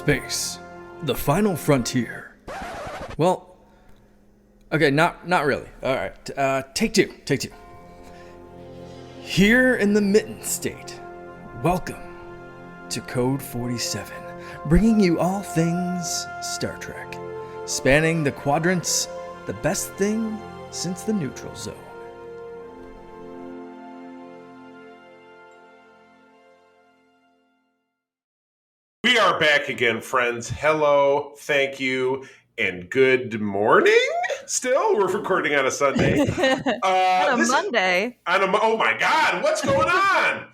Space, the final frontier. Well, okay, not really. All right, take two. Here in the Mitten State, welcome to Code 47, bringing you all things Star Trek, spanning the quadrants, the best thing since the neutral zone. We are back again, friends. Hello, thank you, and good morning. Still, we're recording on a Sunday. On a Monday. Oh my God, what's going on?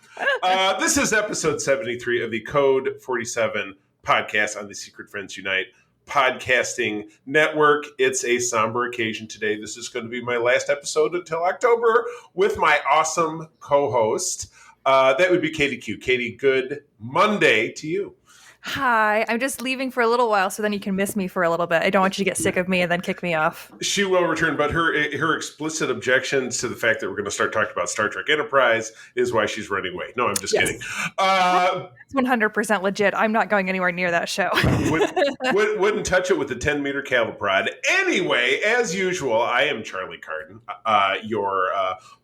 This is episode 73 of the Code 47 podcast on the Secret Friends Unite podcasting network. It's a somber occasion today. This is going to be my last episode until October with my awesome co-host. That would be Katie Q. Katie, good Monday to you. Hi, I'm just leaving for a little while so then you can miss me for a little bit. I don't want you to get sick of me and then kick me off. She will return, but her explicit objections to the fact that we're going to start talking about Star Trek Enterprise is why she's running away. No, I'm just kidding. That's 100% legit. I'm not going anywhere near that show. Wouldn't touch it with a 10-meter cattle prod. Anyway, as usual, I am Charlie Carden, your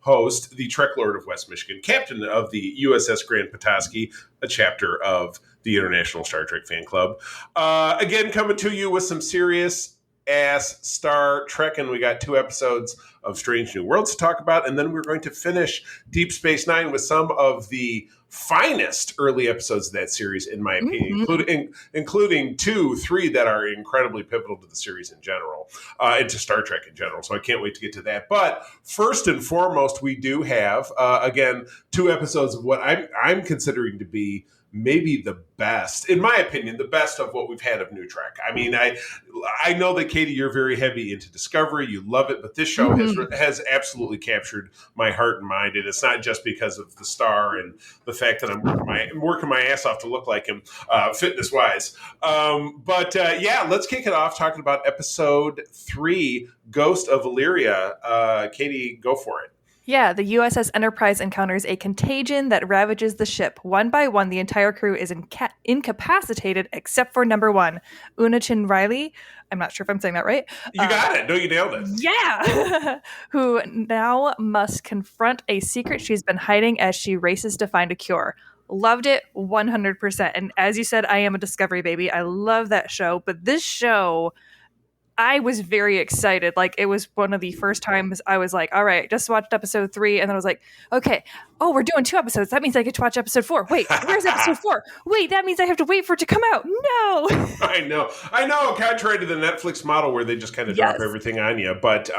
host, the Trek Lord of West Michigan, captain of the USS Grand Petoskey, a chapter of the International Star Trek Fan Club. Again, coming to you with some serious ass Star Trek, and we got 2 episodes of Strange New Worlds to talk about, and then we're going to finish Deep Space Nine with some of the finest early episodes of that series, in my opinion, including 3 that are incredibly pivotal to the series in general, and to Star Trek in general. So I can't wait to get to that. But first and foremost, we do have, again, 2 episodes of what I'm considering to be maybe the best, in my opinion, the best of what we've had of New Trek. I mean, I know that, Katie, you're very heavy into Discovery. You love it, but this show has absolutely captured my heart and mind. And it's not just because of the star and the fact that I'm working my ass off to look like him, fitness-wise. But let's kick it off talking about episode 3, Ghost of Illyria. Katie, go for it. Yeah, the USS Enterprise encounters a contagion that ravages the ship. One by one, the entire crew is incapacitated except for number 1, Unachin Riley. I'm not sure if I'm saying that right. You got it. No, you nailed it. Yeah. Who now must confront a secret she's been hiding as she races to find a cure. Loved it 100%. And as you said, I am a Discovery baby. I love that show. But this show, I was very excited. Like, it was one of the first times I was like, all right, just watched episode 3. And then I was like, okay, we're doing 2 episodes. That means I get to watch episode 4. Wait, where's episode 4? Wait, that means I have to wait for it to come out. No. I know. Contrary to the Netflix model where they just kind of drop everything on you. But,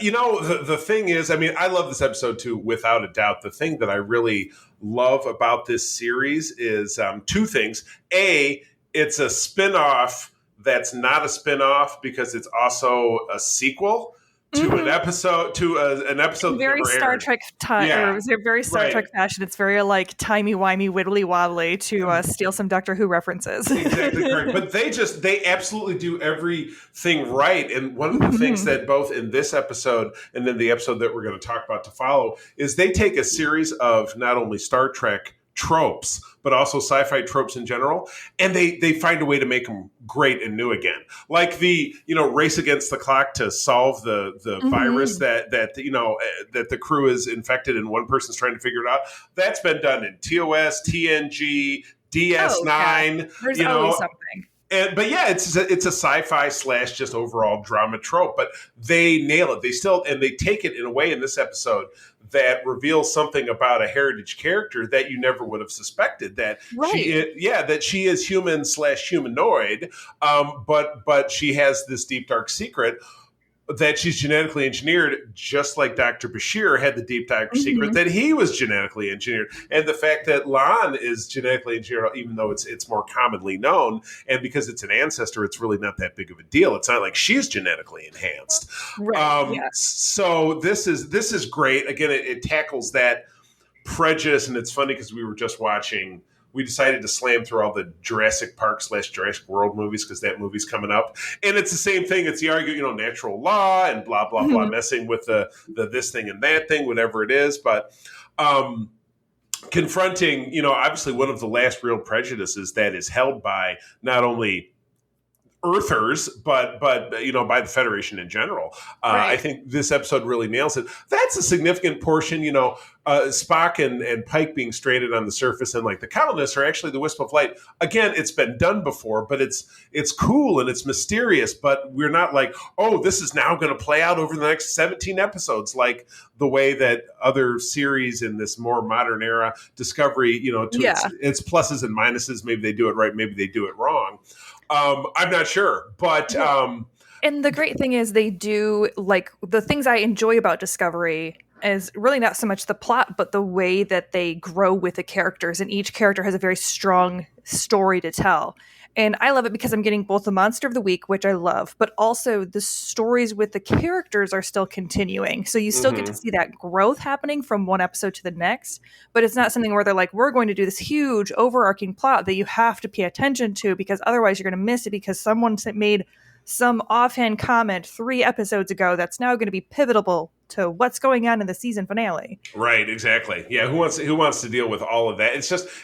the thing is, I mean, I love this episode too, without a doubt. The thing that I really love about this series is 2 things. A, it's a spinoff that's not a spin-off because it's also a sequel to an episode very Star Trek or was it very Star Trek fashion? It's very like timey-wimey, widdly-wobbly to steal some Doctor Who references. Exactly correct. But they absolutely do everything right. And one of the things that both in this episode and then the episode that we're going to talk about to follow is they take a series of not only Star Trek tropes, but also sci-fi tropes in general, and they find a way to make them great and new again. Like the race against the clock to solve the virus that the crew is infected and one person's trying to figure it out. That's been done in TOS, TNG, DS9. There's always something. It's a sci-fi / just overall drama trope, but they nail it. They take it in a way in this episode that reveals something about a heritage character that you never would have suspected that she is human / humanoid, but she has this deep dark secret that she's genetically engineered, just like Dr. Bashir had the deep dark secret that he was genetically engineered. And the fact that Lon is genetically engineered, even though it's more commonly known, and because it's an ancestor, it's really not that big of a deal. It's not like she's genetically enhanced. So this is great. Again, it tackles that prejudice, and it's funny because we decided to slam through all the Jurassic Park / Jurassic World movies because that movie's coming up. And it's the same thing. It's the argument, natural law and blah, blah, blah, messing with the this thing and that thing, whatever it is. But confronting, obviously one of the last real prejudices that is held by not only Earthers, but by the Federation in general. I Right. think this episode really nails it. That's a significant portion. Spock and Pike being stranded on the surface, and like the colonists are actually the wisp of light. Again, it's been done before, but it's cool and it's mysterious. But we're not like, oh, this is now going to play out over the next 17 episodes, like the way that other series in this more modern era, Discovery, to Yeah. its pluses and minuses. Maybe they do it right, maybe they do it wrong. I'm not sure, but And the great thing is they do, like, the things I enjoy about Discovery is really not so much the plot, but the way that they grow with the characters. And each character has a very strong story to tell. And I love it because I'm getting both the Monster of the Week, which I love, but also the stories with the characters are still continuing. So you still get to see that growth happening from one episode to the next, but it's not something where they're like, we're going to do this huge overarching plot that you have to pay attention to because otherwise you're going to miss it because someone made some offhand comment 3 episodes ago that's now going to be pivotal to what's going on in the season finale. Right, exactly. Yeah, who wants to deal with all of that?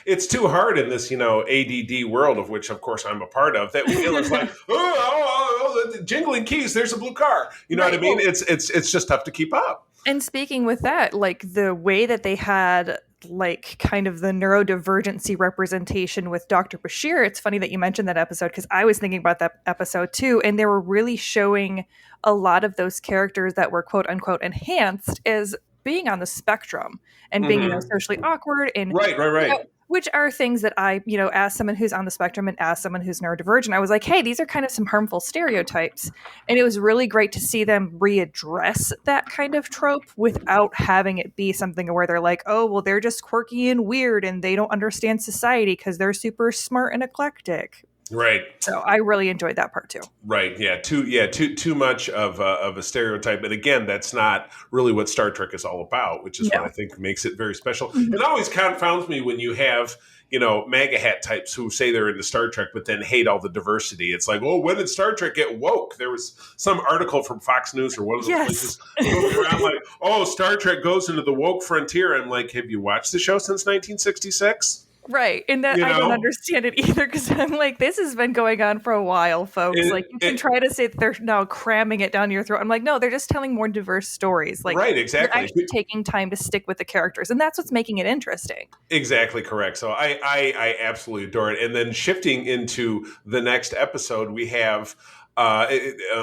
It's too hard in this, ADD world of which of course I'm a part of, that we feel it's like, the jingling keys, there's a blue car. You know Right. what I mean? It's just tough to keep up. And speaking with that, like the way that they had like kind of the neurodivergency representation with Dr. Bashir, it's funny that you mentioned that episode because I was thinking about that episode too. And they were really showing a lot of those characters that were quote unquote enhanced as being on the spectrum and being, socially awkward and Right. which are things that I, as someone who's on the spectrum and as someone who's neurodivergent, I was like, hey, these are kind of some harmful stereotypes. And it was really great to see them readdress that kind of trope without having it be something where they're like, oh, well, they're just quirky and weird and they don't understand society because they're super smart and eclectic. Right. So I really enjoyed that part too. Right. Yeah. Too much of a stereotype. But again, that's not really what Star Trek is all about, which is what I think makes it very special. It always confounds me when you have, MAGA hat types who say they're into Star Trek, but then hate all the diversity. It's like, oh, when did Star Trek get woke? There was some article from Fox News or one of those places going around like, oh, Star Trek goes into the woke frontier. I'm like, have you watched the show since 1966? Right. And that I don't understand it either because I'm like, this has been going on for a while, folks. You can try to say that they're now cramming it down your throat. I'm like, no, they're just telling more diverse stories. Like, right, exactly. They're actually taking time to stick with the characters. And that's what's making it interesting. Exactly correct. So I absolutely adore it. And then shifting into the next episode, we have I'm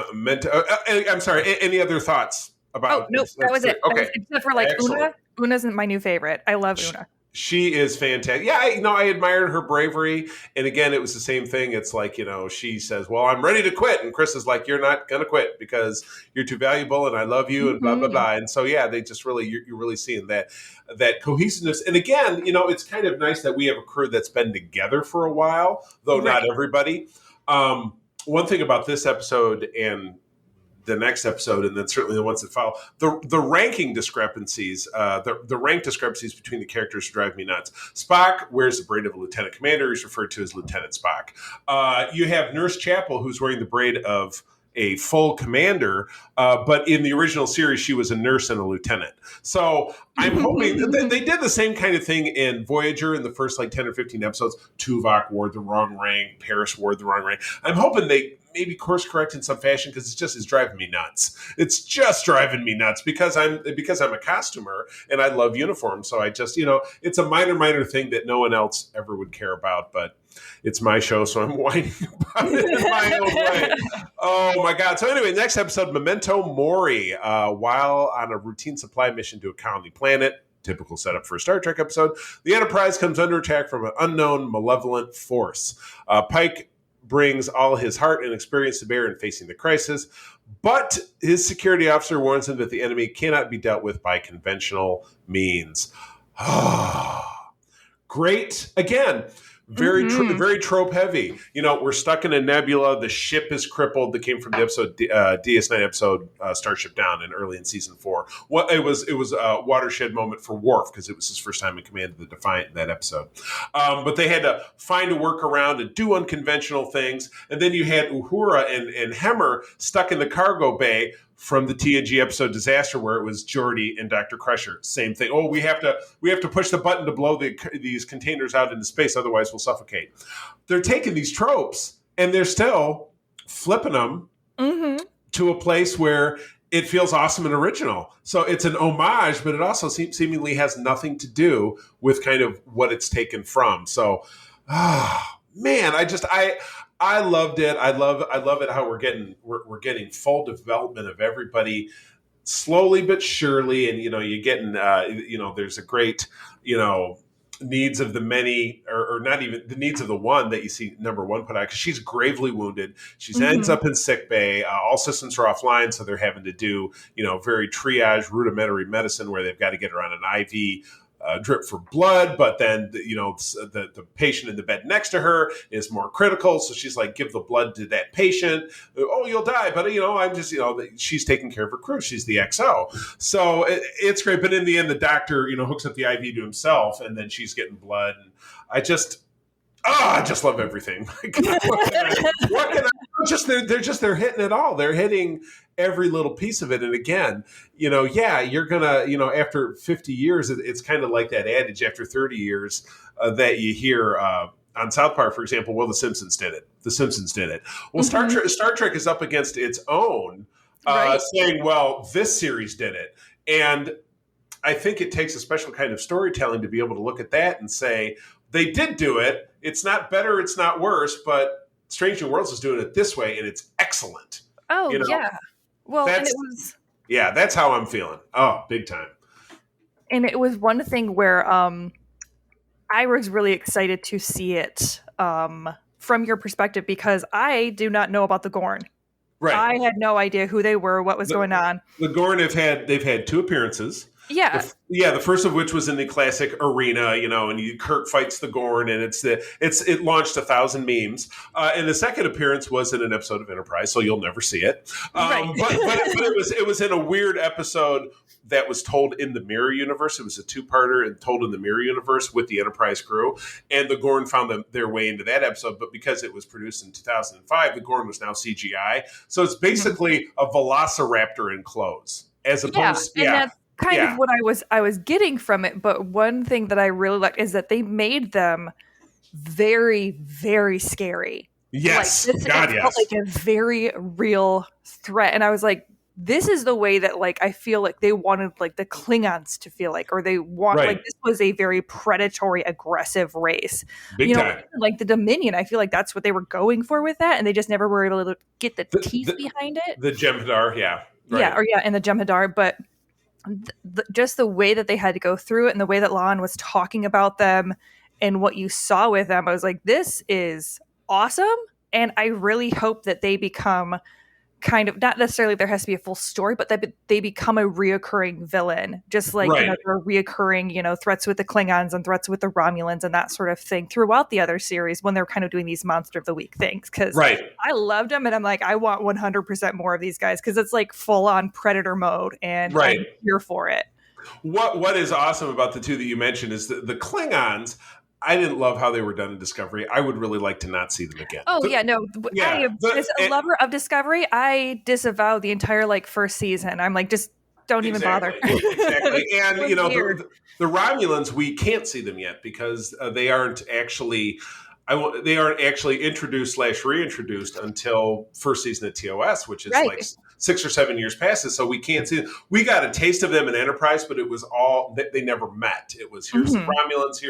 sorry, any other thoughts about Oh, nope, that was it. Okay. Except for like Excellent. Una. Una's my new favorite. I love Una. She is fantastic. Yeah, I admired her bravery. And again, it was the same thing. It's like, she says, well, I'm ready to quit. And Chris is like, you're not going to quit because you're too valuable and I love you and blah, blah, blah. And so, yeah, they just really, you're really seeing that cohesiveness. And again, it's kind of nice that we have a crew that's been together for a while, though not everybody. One thing about this episode and the next episode, and then certainly the ones that follow, the ranking discrepancies, the rank discrepancies between the characters drive me nuts. Spock wears the braid of a lieutenant commander. He's referred to as Lieutenant Spock. You have Nurse Chapel, who's wearing the braid of a full commander, but in the original series, she was a nurse and a lieutenant. So I'm hoping they did the same kind of thing in Voyager in the first 10 or 15 episodes. Tuvok wore the wrong rank. Paris wore the wrong rank. I'm hoping they maybe course correct in some fashion because it's driving me nuts. It's just driving me nuts because I'm a costumer and I love uniforms. So I just, it's a minor thing that no one else ever would care about, but it's my show, so I'm whining about it in my own way. Oh my God. So anyway, next episode, Memento Mori, while on a routine supply mission to a colony planet, typical setup for a Star Trek episode, the Enterprise comes under attack from an unknown malevolent force. Pike brings all his heart and experience to bear in facing the crisis, but his security officer warns him that the enemy cannot be dealt with by conventional means. Great. Again, very trope heavy. We're stuck in a nebula. The ship is crippled. That came from the episode DS9 episode Starship Down and early in season 4. It was a watershed moment for Worf because it was his first time in command of the Defiant in that episode. But they had to find a workaround and do unconventional things. And then you had Uhura and Hemmer stuck in the cargo bay, from the TNG episode Disaster, where it was Geordi and Dr. Crusher. Same thing. Oh, we have to push the button to blow these containers out into space, otherwise we'll suffocate. They're taking these tropes and they're still flipping them to a place where it feels awesome and original. So it's an homage, but it also seemingly has nothing to do with kind of what it's taken from. So, man, I loved it. I love it how we're getting full development of everybody slowly but surely, and you're getting there's a great needs of the many, or not even the needs of the one that you see number one put out, because she's gravely wounded. She ends up in sick bay. All systems are offline, so they're having to do very triage rudimentary medicine where they've got to get her on an IV drip for blood, but then the patient in the bed next to her is more critical, so she's like, give the blood to that patient. Oh, you'll die, but I'm just she's taking care of her crew. She's the XO, so it's great. But in the end, the doctor hooks up the IV to himself, and then she's getting blood. And I just love everything. What can I? They're hitting it all. They're hitting every little piece of it. And again, you're gonna, after 50 years, it's kind of like that adage after 30 years that you hear on South Park, for example. Well, The Simpsons did it. Well, Star Trek is up against its own, saying, well, this series did it. And I think it takes a special kind of storytelling to be able to look at that and say, they did do it. It's not better, it's not worse, but Strange New Worlds is doing it this way, and it's excellent. Oh, yeah. Well, and it was... Yeah, that's how I'm feeling. Oh, big time. And it was one thing where I was really excited to see it from your perspective, because I do not know about the Gorn. Right. I had no idea who they were, what was going on. The Gorn they've had 2 appearances. Yeah. The first of which was in the classic arena, and Kirk fights the Gorn, and it launched 1,000 memes. And the second appearance was in an episode of Enterprise, so you'll never see it. But it was in a weird episode that was told in the Mirror Universe. It was a 2-parter and told in the Mirror Universe with the Enterprise crew, and the Gorn found their way into that episode. But because it was produced in 2005, the Gorn was now CGI, so it's basically a Velociraptor in clothes, as opposed. That's kind of what I was getting from it. But one thing that I really liked is that they made them very, very scary. Yes. Like, it felt like a very real threat. And I was like, this is the way that I feel like they wanted the Klingons to feel like, or they want this was a very predatory, aggressive race. Big time. Like the Dominion, I feel like that's what they were going for with that, and they just never were able to get the teeth behind it. The Jem'Hadar, yeah. Right. And the Jem'Hadar, but just the way that they had to go through it, and the way that Lon was talking about them and what you saw with them, I was like, this is awesome. And I really hope that they become kind of, not necessarily there has to be a full story, but that they become a reoccurring villain, just like there are reoccurring threats with the Klingons and threats with the Romulans and that sort of thing throughout the other series when they're kind of doing these monster of the week things. Because I loved them, and I'm like, I want 100% more of these guys, because it's like full on Predator mode, and I'm here for it. What is awesome about the 2 that you mentioned is the Klingons. I didn't love how they were done in Discovery. I would really like to not see them again. Oh, as a lover of Discovery, I disavow the entire first season. I'm like, just don't even bother. Exactly. And, the Romulans, we can't see them yet because they aren't actually introduced / reintroduced until first season of TOS, which is 6 or 7 years past it. So we can't see them. We got a taste of them in Enterprise, but it was all, they never met. It was, here's the Romulans,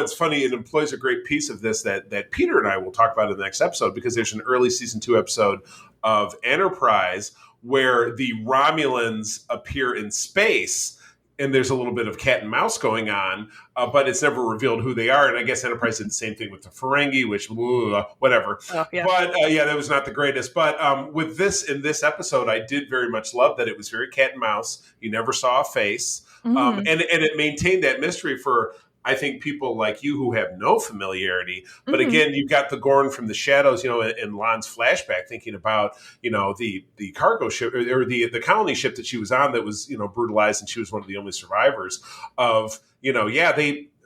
it's funny, it employs a great piece of this that Peter and I will talk about in the next episode, because there's an early season 2 episode of Enterprise where the Romulans appear in space, and there's a little bit of cat and mouse going on, but it's never revealed who they are. And I guess Enterprise did the same thing with the Ferengi, which, whatever. Oh, yeah. But that was not the greatest. But with in this episode, I did very much love that it was very cat and mouse. You never saw a face. And it maintained that mystery for, I think, people like you who have no familiarity. But again, you've got the Gorn from the shadows, in Lon's flashback, thinking about, the cargo ship or the colony ship that she was on that was, brutalized, and she was one of the only survivors of,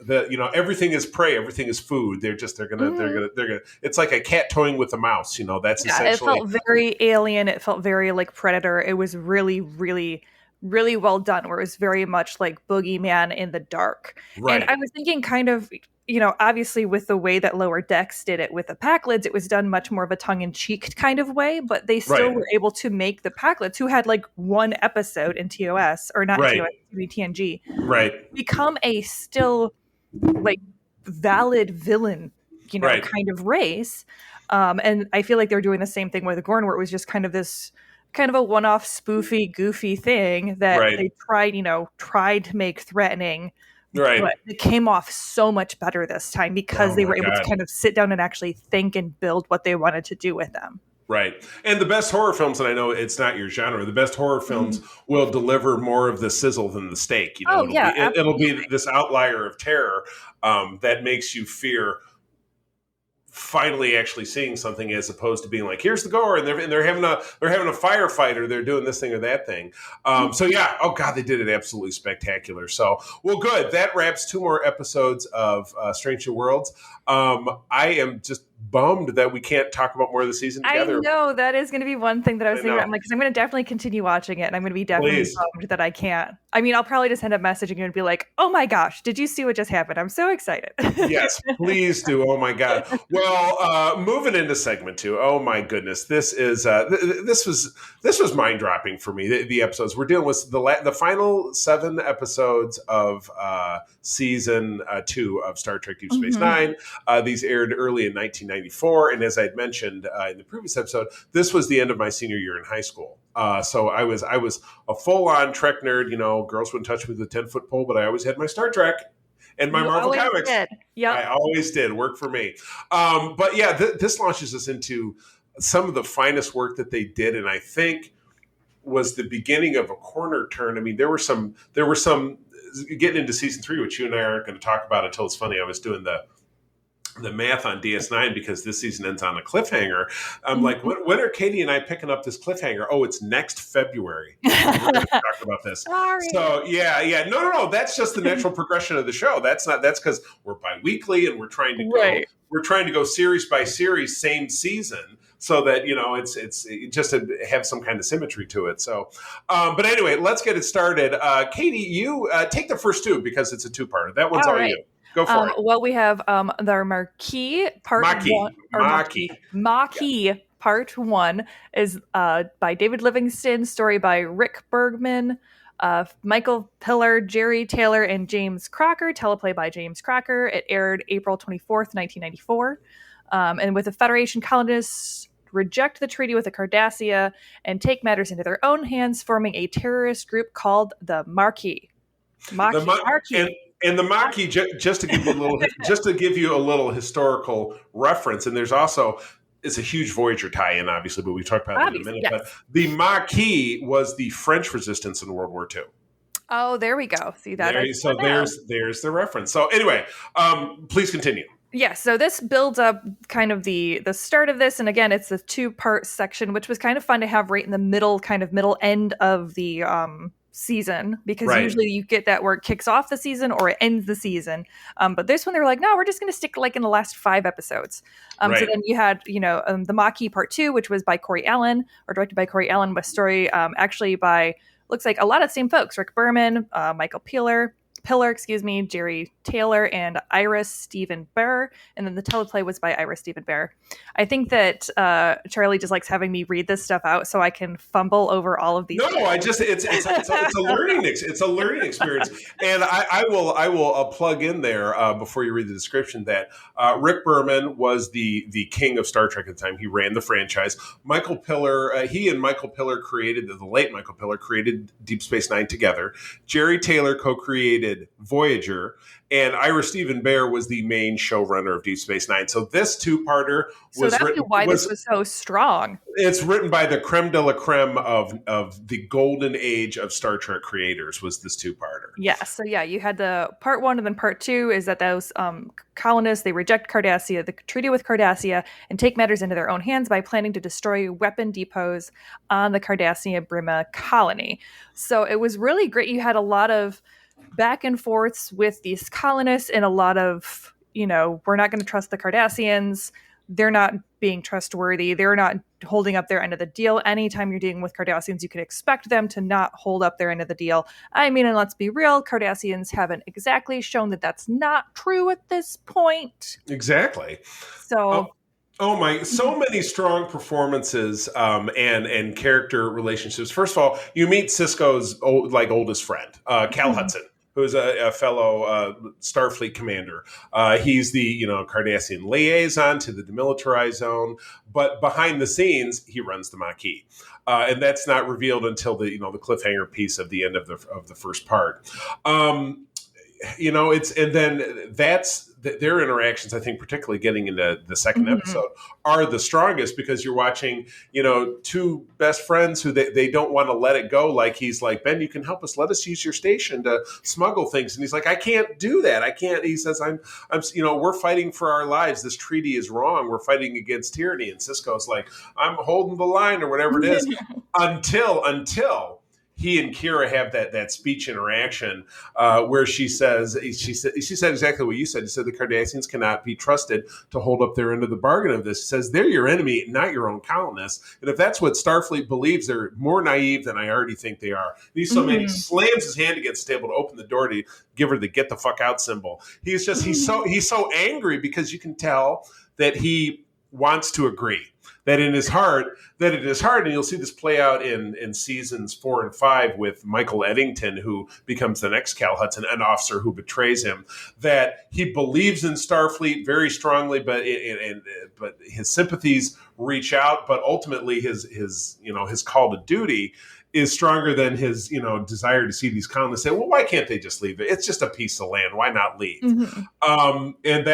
everything is prey, everything is food. They're gonna. It's like a cat toying with a mouse. That's Yeah, it essentially felt very alien. It felt very like Predator. It was really, really, really well done, where it was very much like Boogeyman in the dark. And right, I was thinking kind of, obviously with the way that Lower Decks did it with the Packlids, it was done much more of a tongue-in-cheek kind of way, but they still right, were able to make the Packlids, who had like one episode in TOS, or not in right, TOS, TNG, right, become a still like valid villain, right, kind of race. And I feel like they're doing the same thing with the Gorn, where it was just kind of this kind of a one-off spoofy, goofy thing that right, they tried to make threatening, right. but it came off so much better this time because Oh they my were able to god. kind of sit down and actually think and build what they wanted to do with them. Right. And the best horror films, and I know it's not your genre, the best horror films Mhm. will deliver more of the sizzle than the steak. Oh It'll yeah, be it'll absolutely. be this outlier of terror that makes you fear finally actually seeing something, as opposed to being like, here's the gore, and they're having a firefight, or they're doing this thing or that thing. So yeah, oh god, they did it absolutely spectacular. So well, good. That wraps 2 more episodes of Strange New Worlds. I am just bummed that we can't talk about more of the season I together. know that is going to be one thing that I was I thinking about. know. I'm like, because I'm going to definitely continue watching it, and I'm going to be definitely Please. bummed that I can't. I mean, I'll probably just end up messaging you and be like, "Oh my gosh, did you see what just happened? I'm so excited." Yes, please do. Oh my God. Well, moving into segment 2. Oh my goodness, this is this was mind dropping for me. The episodes we're dealing with, the final 7 episodes of season 2 of Star Trek Deep Space Mhm. Nine. These aired early in 1994, and as I'd mentioned in the previous episode, this was the end of my senior year in high school. So I was a full on Trek nerd. Girls wouldn't touch me with a 10-foot pole, but I always had my Star Trek and my You Marvel always Comics. did. Yep. I always did. Work for me. But yeah, this launches us into some of the finest work that they did, and I think was the beginning of a corner turn. I mean, there were some getting into season 3, which you and I aren't going to talk about until it's funny. I was doing the math on DS9 because this season ends on a cliffhanger. I'm like, when are Katie and I picking up this cliffhanger? Oh, it's next February. We're going to talk about this. Sorry. So yeah. No. That's just the natural progression of the show. That's because we're bi-weekly and we're trying to go series by series, same season, so that it's just to have some kind of symmetry to it. So, but anyway, let's get it started. Katie, you take the first 2 because it's a 2-parter. That one's All all right. you. Go for it. Well, we have the Marquis Part Maquis. 1. Or Maquis Part 1 is by David Livingston, story by Rick Bergman, Michael Piller, Jerry Taylor, and James Crocker, teleplay by James Crocker. It aired April 24th, 1994. And with the Federation colonists reject the treaty with the Cardassia and take matters into their own hands, forming a terrorist group called the Marquis. Marquis. And the Maquis, just to give you a little historical reference, and there's also it's a huge Voyager tie-in, obviously, but we talked about it in a minute. Yes. But the Maquis was the French resistance in World War II. Oh, there we go. See that? There's the reference. So anyway, please continue. Yeah, so this builds up kind of the start of this, and again, it's a 2-part section, which was kind of fun to have right in the middle end of the season, because usually you get that where it kicks off the season or it ends the season. But this one they were like, no, we're just going to stick like in the last 5 episodes. So then you had the Maquis Part 2, which was by Corey Allen, or directed by Corey Allen, with story actually by looks like a lot of the same folks: Rick Berman, Michael Pillar, Jerry Taylor, and Iris Stephen Bear. And then the teleplay was by Iris Stephen Bear. I think that Charlie just likes having me read this stuff out so I can fumble over all of these. No, it's a learning experience. And I will plug in there before you read the description that Rick Berman was the king of Star Trek at the time. He ran the franchise. Michael Piller, he and Michael Piller the late Michael Piller created Deep Space Nine together. Jerry Taylor co-created Voyager, and Ira Stephen Bear was the main showrunner of Deep Space Nine. So this 2-parter was this was so strong. It's written by the creme de la creme of the golden age of Star Trek creators. Was this 2-parter? Yeah. So yeah, you had the Part 1, and then Part 2 is that those colonists, they reject Cardassia, the treaty with Cardassia, and take matters into their own hands by planning to destroy weapon depots on the Cardassia Brima colony. So it was really great. You had a lot of back and forths with these colonists and a lot of, we're not going to trust the Cardassians. They're not being trustworthy. They're not holding up their end of the deal. Anytime you're dealing with Cardassians, you can expect them to not hold up their end of the deal. I mean, and let's be real, Cardassians haven't exactly shown that that's not true at this point. Exactly. So... Oh my! So many strong performances and character relationships. First of all, you meet Sisko's oldest friend, Cal Hudson, who's a fellow Starfleet commander. He's the Cardassian liaison to the demilitarized zone, but behind the scenes, he runs the Maquis. And that's not revealed until the the cliffhanger piece of the end of the first part. Their interactions, I think, particularly getting into the second episode, are the strongest because you're watching, two best friends who they don't want to let it go. Like he's like, Ben, you can help us. Let us use your station to smuggle things. And he's like, I can't do that. I can't. He says, I'm we're fighting for our lives. This treaty is wrong. We're fighting against tyranny. And Sisko's like, I'm holding the line or whatever it is until he and Kira have that speech interaction where she said exactly what you said. She said the Cardassians cannot be trusted to hold up their end of the bargain of this. She says they're your enemy, not your own colonists. And if that's what Starfleet believes, they're more naive than I already think they are. He slams his hand against the table to open the door to give her the get the fuck out symbol. He's so angry because you can tell that he wants to agree. That in his heart, and you'll see this play out in seasons 4 and 5 with Michael Eddington, who becomes the next Cal Hudson, an officer who betrays him, that he believes in Starfleet very strongly, but his sympathies reach out, but ultimately his call to duty is stronger than his desire to see these colonists say, well, why can't they just leave it? It's just a piece of land. Why not leave? And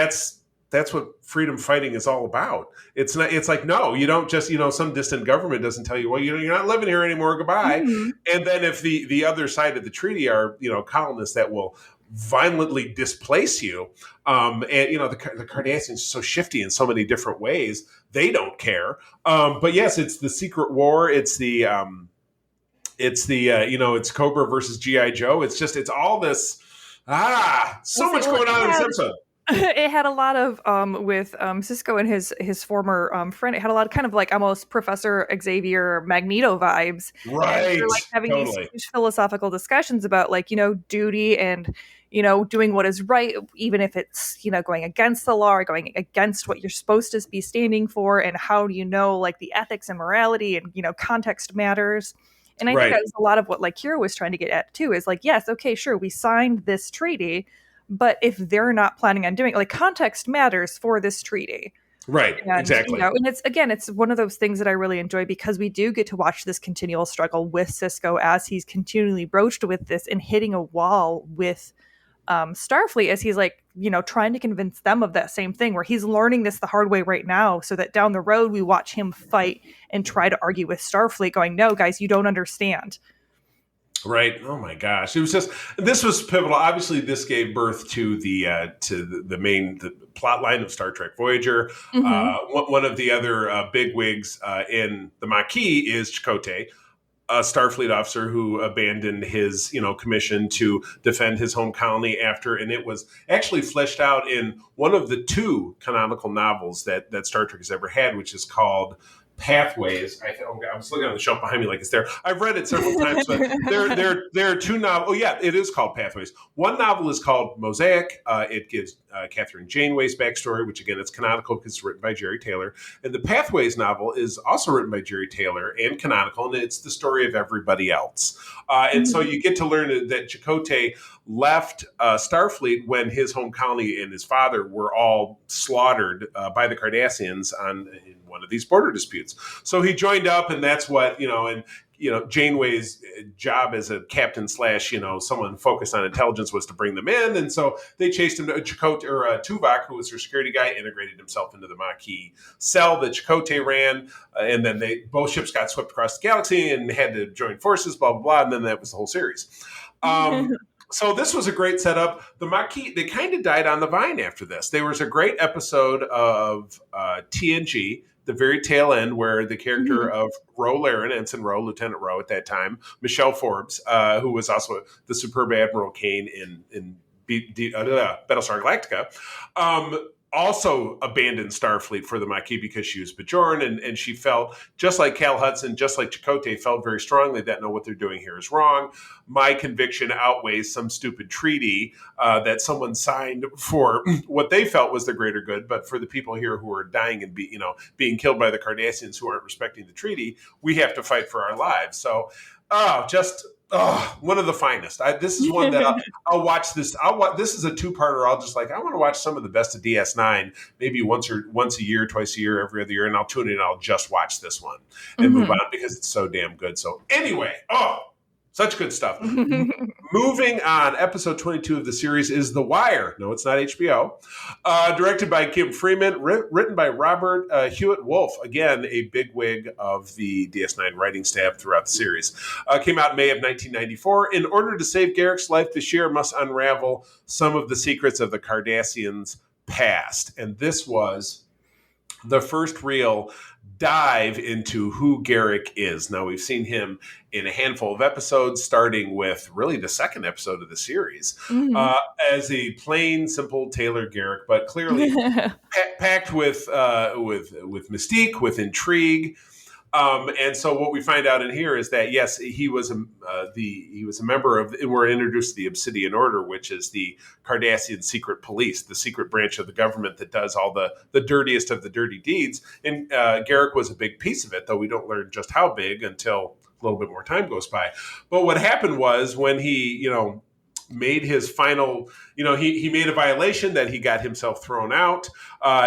that's what freedom fighting is all about. It's like, no, you don't just, some distant government doesn't tell you, well, you're not living here anymore. Goodbye. And then if the other side of the treaty are, colonists that will violently displace you, the Cardassians are so shifty in so many different ways, they don't care. But yes, it's the secret war. It's it's Cobra versus G.I. Joe. It's all this, so much going on in this episode. It had a lot of with Sisko and his former friend. It had a lot of kind of like almost Professor Xavier Magneto vibes, right? And they're like having these huge philosophical discussions about duty and doing what is right, even if it's going against the law or going against what you're supposed to be standing for, and how do the ethics and morality and context matters. And I think that was a lot of what Kira was trying to get at too. Is yes, okay, sure, we signed this treaty. But if they're not planning on doing it, context matters for this treaty. Right, and, exactly. And it's one of those things that I really enjoy because we do get to watch this continual struggle with Sisko as he's continually broached with this and hitting a wall with Starfleet as he's trying to convince them of that same thing, where he's learning this the hard way right now so that down the road we watch him fight and try to argue with Starfleet going, no, guys, you don't understand. Right. Oh my gosh. This was pivotal. Obviously, this gave birth to the main plot line of Star Trek Voyager. One of the other bigwigs in the Maquis is Chakotay, a Starfleet officer who abandoned his, commission to defend his home colony and it was actually fleshed out in one of the 2 canonical novels that Star Trek has ever had, which is called Pathways. I was looking on the shelf behind me like it's there. I've read it several times, but there are 2 novels. Oh yeah, it is called Pathways. One novel is called Mosaic. It gives Catherine Janeway's backstory, which again, it's canonical because it's written by Jerry Taylor. And the Pathways novel is also written by Jerry Taylor and canonical, and it's the story of everybody else. And so you get to learn that Chakotay left Starfleet when his home colony and his father were all slaughtered by the Cardassians in one of these border disputes. So he joined up, and that's what, Janeway's job as a captain / someone focused on intelligence was to bring them in. And so they chased him to Tuvok, who was their security guy, integrated himself into the Maquis cell that Chakotay ran. And then both ships got swept across the galaxy and had to join forces, blah, blah, blah. And then that was the whole series. So this was a great setup. The Maquis, they kind of died on the vine after this. There was a great episode of TNG the very tail end where the character of Ro Laren, Ensign Ro, Lieutenant Ro at that time, Michelle Forbes, who was also the superb Admiral Kane in Battlestar Galactica, also abandoned Starfleet for the Maquis because she was Bajoran, and she felt, just like Cal Hudson, just like Chakotay, felt very strongly that no, what they're doing here is wrong. My conviction outweighs some stupid treaty that someone signed for what they felt was the greater good, but for the people here who are dying and being killed by the Cardassians who aren't respecting the treaty, we have to fight for our lives. So, one of the finest. This is one that I'll watch. This is a two-parter. I want to watch some of the best of DS9, maybe once a year, twice a year, every other year, and I'll tune in and I'll just watch this one and move on because it's so damn good. So anyway, such good stuff. Moving on, episode 22 of the series is The Wire. No, it's not HBO. Directed by Kim Freeman, written by Robert Hewitt Wolf. Again, a bigwig of the DS9 writing staff throughout the series. Came out in May of 1994. In order to save Garrick's life, Bashir must unravel some of the secrets of the Cardassians' past. And this was the first real dive into who Garrick is. Now, we've seen him in a handful of episodes, starting with really the second episode of the series, as a plain, simple Taylor Garrick, but clearly packed with mystique, with intrigue. And so what we find out in here is that, yes, he was a member of, and we're introduced to the Obsidian Order, which is the Cardassian secret police, the secret branch of the government that does all the dirtiest of the dirty deeds. And Garrick was a big piece of it, though we don't learn just how big until a little bit more time goes by. But what happened was when he, made his final, he made a violation that he got himself thrown out.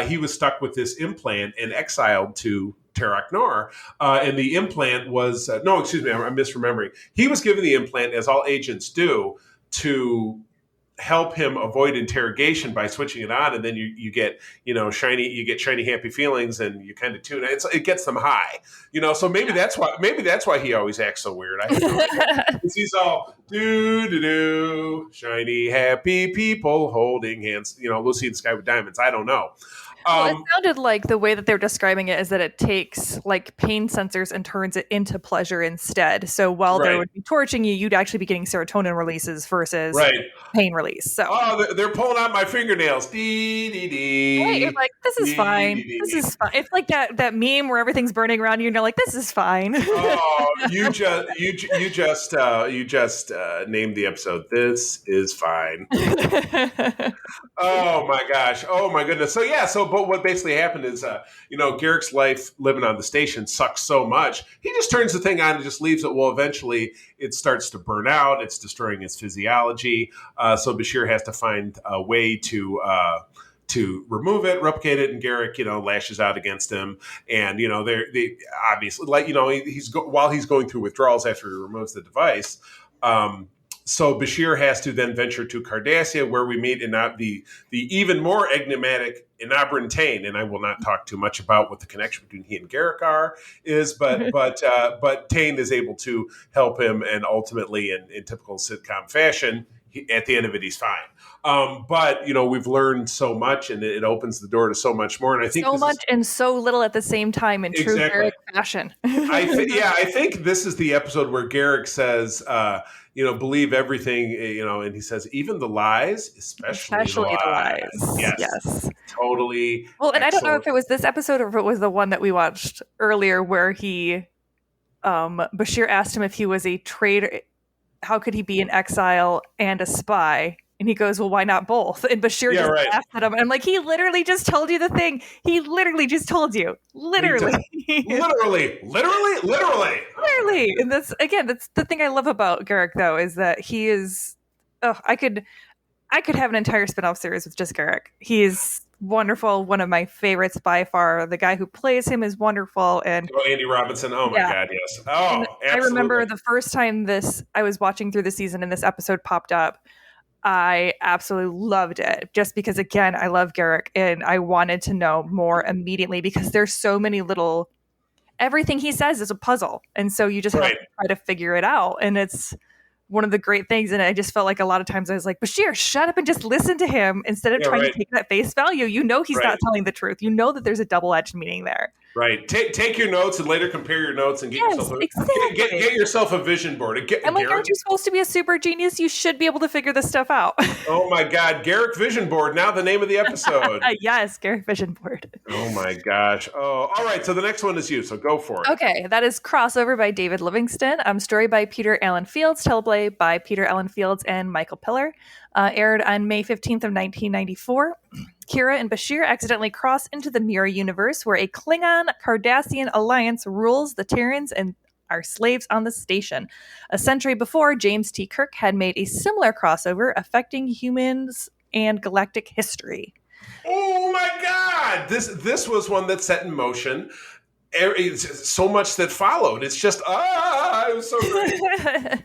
He was stuck with this implant and exiled to Terok Nor, and the implant was I'm misremembering. He was given the implant, as all agents do, to help him avoid interrogation by switching it on, and then you get shiny happy feelings, and you kind of tune it gets them high, so maybe that's why he always acts so weird. I have no idea. He's all do shiny happy people holding hands, Lucy in the Sky with Diamonds. I don't know. Well, it sounded like the way that they're describing it is that it takes like pain sensors and turns it into pleasure instead. So while they would be torching you, you'd actually be getting serotonin releases versus pain release. So they're pulling out my fingernails. Dee, dee, dee. Right, you're like, this is fine. This is fine. It's like that meme where everything's burning around you, and you're like, this is fine. You just named the episode. This is fine. Oh my gosh. Oh my goodness. But what basically happened is, Garrick's life living on the station sucks so much. He just turns the thing on and just leaves it. Well, eventually it starts to burn out. It's destroying his physiology. So Bashir has to find a way to remove it, replicate it, and Garrick, lashes out against him. And, they obviously, while he's going through withdrawals after he removes the device, so Bashir has to then venture to Cardassia, where we meet the even more enigmatic Inabran Tain, and I will not talk too much about what the connection between he and Garrick is, but Tain is able to help him, and ultimately, in typical sitcom fashion, at the end of it, he's fine. But we've learned so much, and it opens the door to so much more. And I think so much and so little at the same time in true Garrick fashion. I think this is the episode where Garrick says, believe everything, and he says, even the lies, especially the lies. Yes, totally. Well, and excellent. I don't know if it was this episode or if it was the one that we watched earlier where Bashir asked him if he was a traitor. How could he be an exile and a spy? And he goes, well, why not both? And Bashir laughs at him. And I'm like, he literally just told you the thing. He literally just told you. Literally. Literally. And that's the thing I love about Garrick, though, is that he is, I could have an entire spinoff series with just Garrick. He is wonderful. One of my favorites by far. The guy who plays him is wonderful. And Andy Robinson. Oh my God, yes. Oh, absolutely. I remember the first time I was watching through the season and this episode popped up. I absolutely loved it just because, again, I love Garrick and I wanted to know more immediately because there's so many everything he says is a puzzle. And so you just have to try to figure it out. And it's one of the great things. And I just felt like a lot of times I was like, Bashir, shut up and just listen to him instead of trying to take that face value. He's not telling the truth. That there's a double-edged meaning there. Right. Take your notes and later compare your notes and get Yes, yourself exactly. get yourself a vision board. I'm like, Garrick. aren't you supposed to be a super genius? You should be able to figure this stuff out. Oh my God, Garrick Vision Board. Now the name of the episode. Yes, Gary Vision Board. Oh my gosh. Oh, all right. So the next one is you. So go for it. Okay, that is Crossover by David Livingston. Story by Peter Allen Fields, teleplay by Peter Allen Fields and Michael Piller. Aired on May 15th of 1994. Kira and Bashir accidentally cross into the Mirror universe, where a Klingon Cardassian alliance rules the Terrans and are slaves on the station. A century before, James T. Kirk had made a similar crossover affecting humans and galactic history. Oh my God. This was one that set in motion so much that followed. It's just it was so great.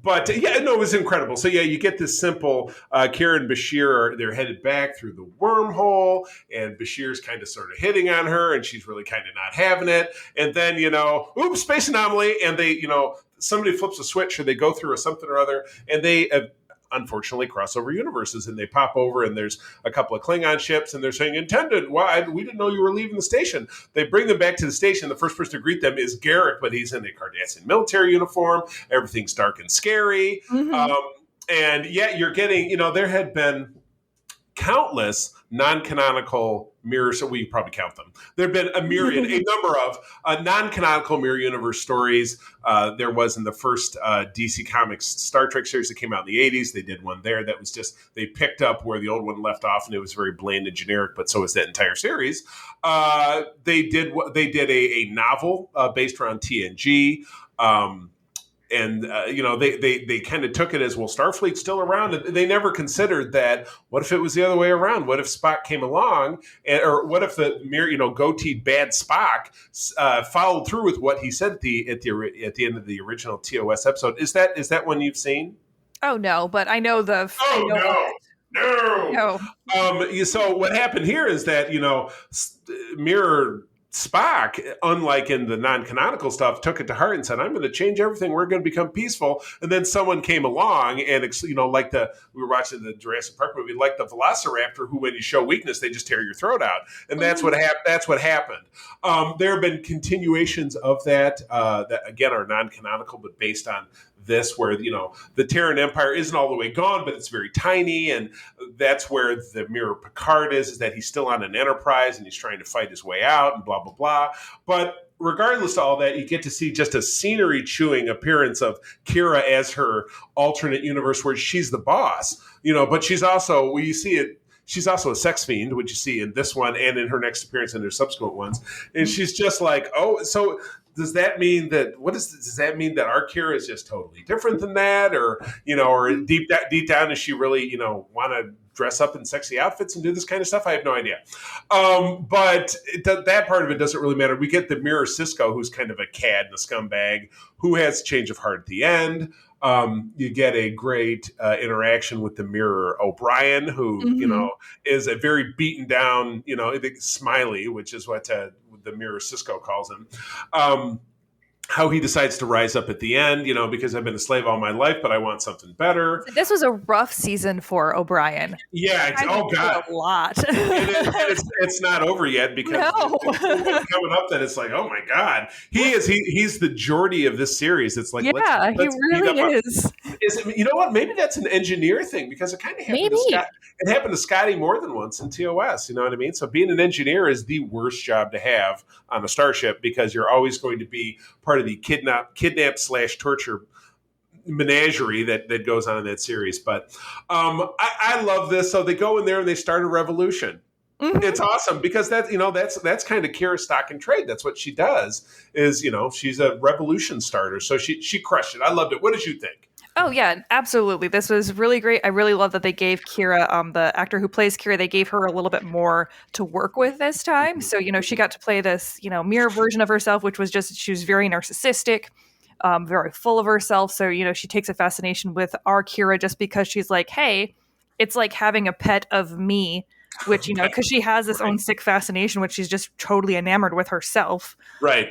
But yeah, no, it was incredible. So yeah, you get this simple Kira and Bashir they're headed back through the wormhole, and Bashir's kind of sort of hitting on her, and she's really kind of not having it. And then, oops, space anomaly, and they, somebody flips a switch or they go through or something or other, and they unfortunately cross over universes, and they pop over, and there's a couple of Klingon ships, and they're saying, "Intended, why? We didn't know you were leaving the station." They bring them back to the station. The first person to greet them is Garrick, but he's in a Cardassian military uniform. Everything's dark and scary. Mm-hmm. And yet you're getting, there had been countless non-canonical mirrors, so we probably count them. There have been a number of non-canonical mirror universe stories. There was in the first DC Comics Star Trek series that came out in the 80s. They did one there that was just, they picked up where the old one left off, and it was very bland and generic, but so was that entire series. They did a novel based around TNG. And they kind of took it as, well, Starfleet's still around, and they never considered that. What if it was the other way around? What if Spock came along, or what if the goateed bad Spock followed through with what he said at the end of the original TOS episode? Is that one you've seen? Oh no, but I know the. No. So what happened here is that Mirror Spock, unlike in the non-canonical stuff, took it to heart and said, "I'm going to change everything. We're going to become peaceful." And then someone came along and, we were watching the Jurassic Park movie, like the Velociraptor, who, when you show weakness, they just tear your throat out. And that's what happened. There have been continuations of that again are non-canonical, but based on this, where the Terran Empire isn't all the way gone, but it's very tiny, and that's where the Mirror Picard is that he's still on an Enterprise and he's trying to fight his way out, and blah blah blah. But regardless of all that, you get to see just a scenery chewing appearance of Kira as her alternate universe, where she's the boss, but she's also, she's also a sex fiend, which you see in this one and in her next appearance and her subsequent ones, and she's just like, oh, so. Does that mean that our Kira is just totally different than that, or deep down, does she really want to dress up in sexy outfits and do this kind of stuff? I have no idea. But that part of it doesn't really matter. We get the Mirror Cisco, who's kind of a cad and a scumbag, who has change of heart at the end. You get a great interaction with the Mirror O'Brien, who is a very beaten down, Smiley, which is what the Mirror Cisco calls him. How he decides to rise up at the end, because I've been a slave all my life, but I want something better. This was a rough season for O'Brien. Yeah. Oh God, a lot. it's not over yet, because coming up, that it's like, oh my God, he's the Geordie of this series. It's like, let's he really is. You know what? Maybe that's an engineer thing, because it kind of happened to Scott. It happened to Scotty more than once in TOS. You know what I mean? So being an engineer is the worst job to have on a starship, because you're always going to be part of the kidnap/torture menagerie that goes on in that series. But I love this. So they go in there and they start a revolution. Mm-hmm. It's awesome, because that's kind of Kira's stock and trade. That's what she does. Is she's a revolution starter. So she crushed it. I loved it. What did you think? Oh yeah, absolutely. This was really great. I really love that they gave Kira, the actor who plays Kira, they gave her a little bit more to work with this time. So, she got to play this, mirror version of herself, which was she was very narcissistic, very full of herself. So, she takes a fascination with our Kira just because she's like, hey, it's like having a pet of me, which, because she has this own sick fascination, which she's just totally enamored with herself. Right.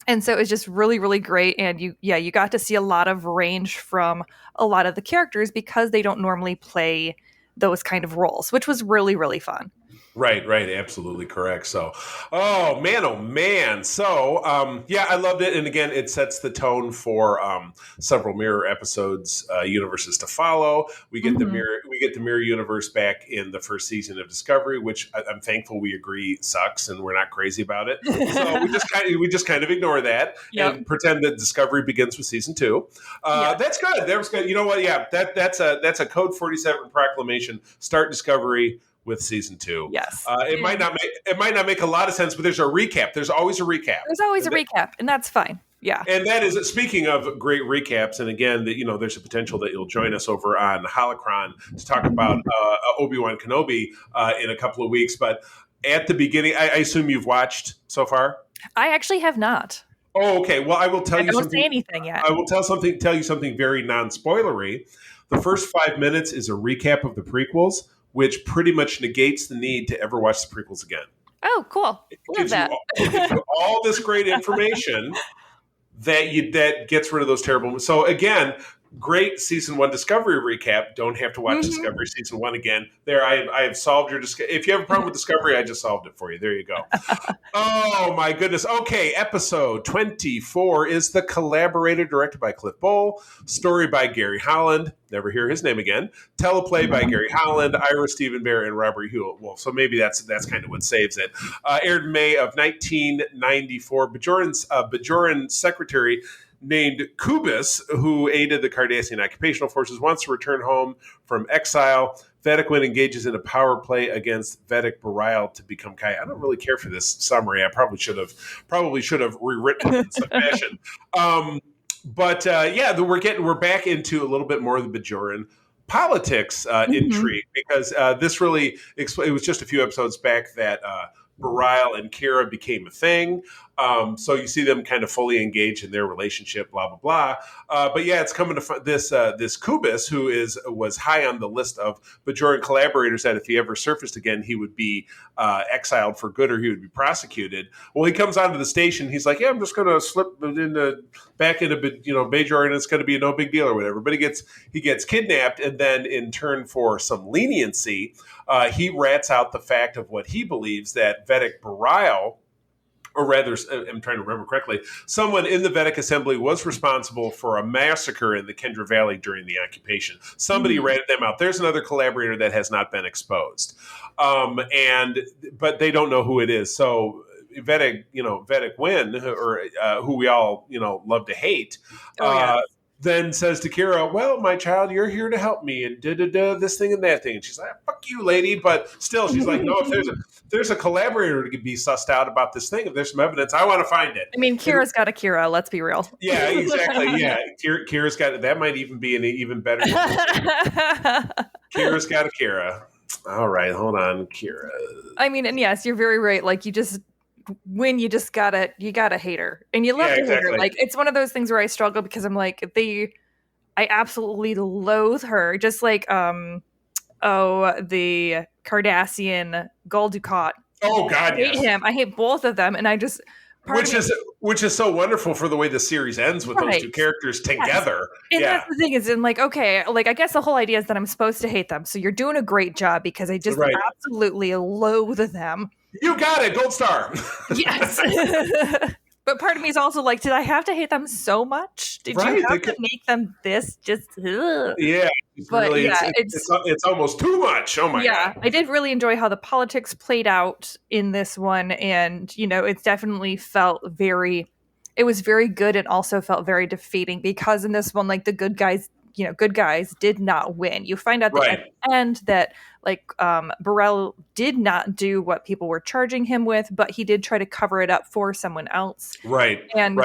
And so it's just really, really great. And you got to see a lot of range from a lot of the characters, because they don't normally play those kind of roles, which was really, really fun. Right, right, absolutely correct. So, oh man. So, yeah, I loved it, and again, it sets the tone for several mirror episodes, universes to follow. Hmm. We get the mirror universe back in the first season of Discovery, which I'm thankful we agree sucks, and we're not crazy about it. So we just kind of ignore that Yep. and pretend that Discovery begins with season two. Yeah. That's good. That was good. You know what? Yeah, that's a Code 47 proclamation. Start Discovery with season two. Yes. It might not make a lot of sense, but there's a recap. There's always a recap. There's always a recap, and that's fine. Yeah. And that is speaking of great recaps. And again, that there's a potential that you'll join us over on Holocron to talk about Obi-Wan Kenobi in a couple of weeks. But at the beginning, I assume you've watched so far. I actually have not. Oh, okay. Well, I will tell I you don't something. say anything yet. I will tell you something very non-spoilery. The first 5 minutes is a recap of the prequels, which pretty much negates the need to ever watch the prequels again. Oh, cool. It Love gives that. it gives you all this great information that gets rid of those terrible. So again, great season one Discovery recap. Don't have to watch Discovery season one again. There, I have solved your Discovery. If you have a problem with Discovery, I just solved it for you. There you go. Oh my goodness. Okay, episode 24 is The Collaborator, directed by Cliff Bowl, story by Gary Holland. Never hear his name again. Teleplay by Gary Holland, Ira Stephen Bear, and Robert Hewitt Wolf. So maybe that's kind of what saves it. Aired in May of 1994. Bajoran secretary named Kubis, who aided the Cardassian occupational forces, wants to return home from exile. Vedic Win engages in a power play against Vedic Bareil to become Kai. I don't really care for this summary. I probably should have rewritten it in some fashion. But we're back into a little bit more of the Bajoran politics intrigue, because this really it was just a few episodes back that Bareil and Kira became a thing. So you see them kind of fully engaged in their relationship, blah, blah, blah. But yeah, it's coming to this Kubis, who was high on the list of Bajoran collaborators that if he ever surfaced again, he would be exiled for good, or he would be prosecuted. Well, he comes onto the station. He's like, yeah, I'm just going to slip back into Bajor, and it's going to be no big deal or whatever. But he gets kidnapped, and then in turn for some leniency, he rats out the fact of what he believes that Vedic Bareil, or rather, I'm trying to remember correctly, someone in the Vedic Assembly was responsible for a massacre in the Kendra Valley during the occupation. Somebody ratted them out. There's another collaborator that has not been exposed, but they don't know who it is. So Vedic Win, or who we all love to hate. Then says to Kira, well, my child, you're here to help me, and this thing and that thing. And she's like, fuck you, lady. But still, she's like, no, if there's a collaborator to be sussed out about this thing, if there's some evidence, I want to find it. I mean, Kira's got a Kira, let's be real. Yeah, exactly. Yeah. Kira's got, that might even be an even better. Kira's got a Kira. All right, hold on, Kira. I mean, and yes, you're very right. Like, you gotta hate her, and you love to hate her. Like, it's one of those things where I struggle, because I'm like, I absolutely loathe her. Just like the Cardassian Gul Dukat. Oh God, I hate him. I hate both of them, and I just which is so wonderful for the way the series ends with those two characters together. And that's the thing, is in like, okay, like, I guess the whole idea is that I'm supposed to hate them. So you're doing a great job, because I just absolutely loathe them. You got it, gold star. Yes. But part of me is also like, did I have to hate them so much? Did you have to make them this? Just yeah. But really, yeah, it's almost too much. Oh my God. I did really enjoy how the politics played out in this one, and it's definitely felt very good, and also felt very defeating, because in this one, like, the good guys did not win. You find out at the end that, like, Bareil did not do what people were charging him with, but he did try to cover it up for someone else. And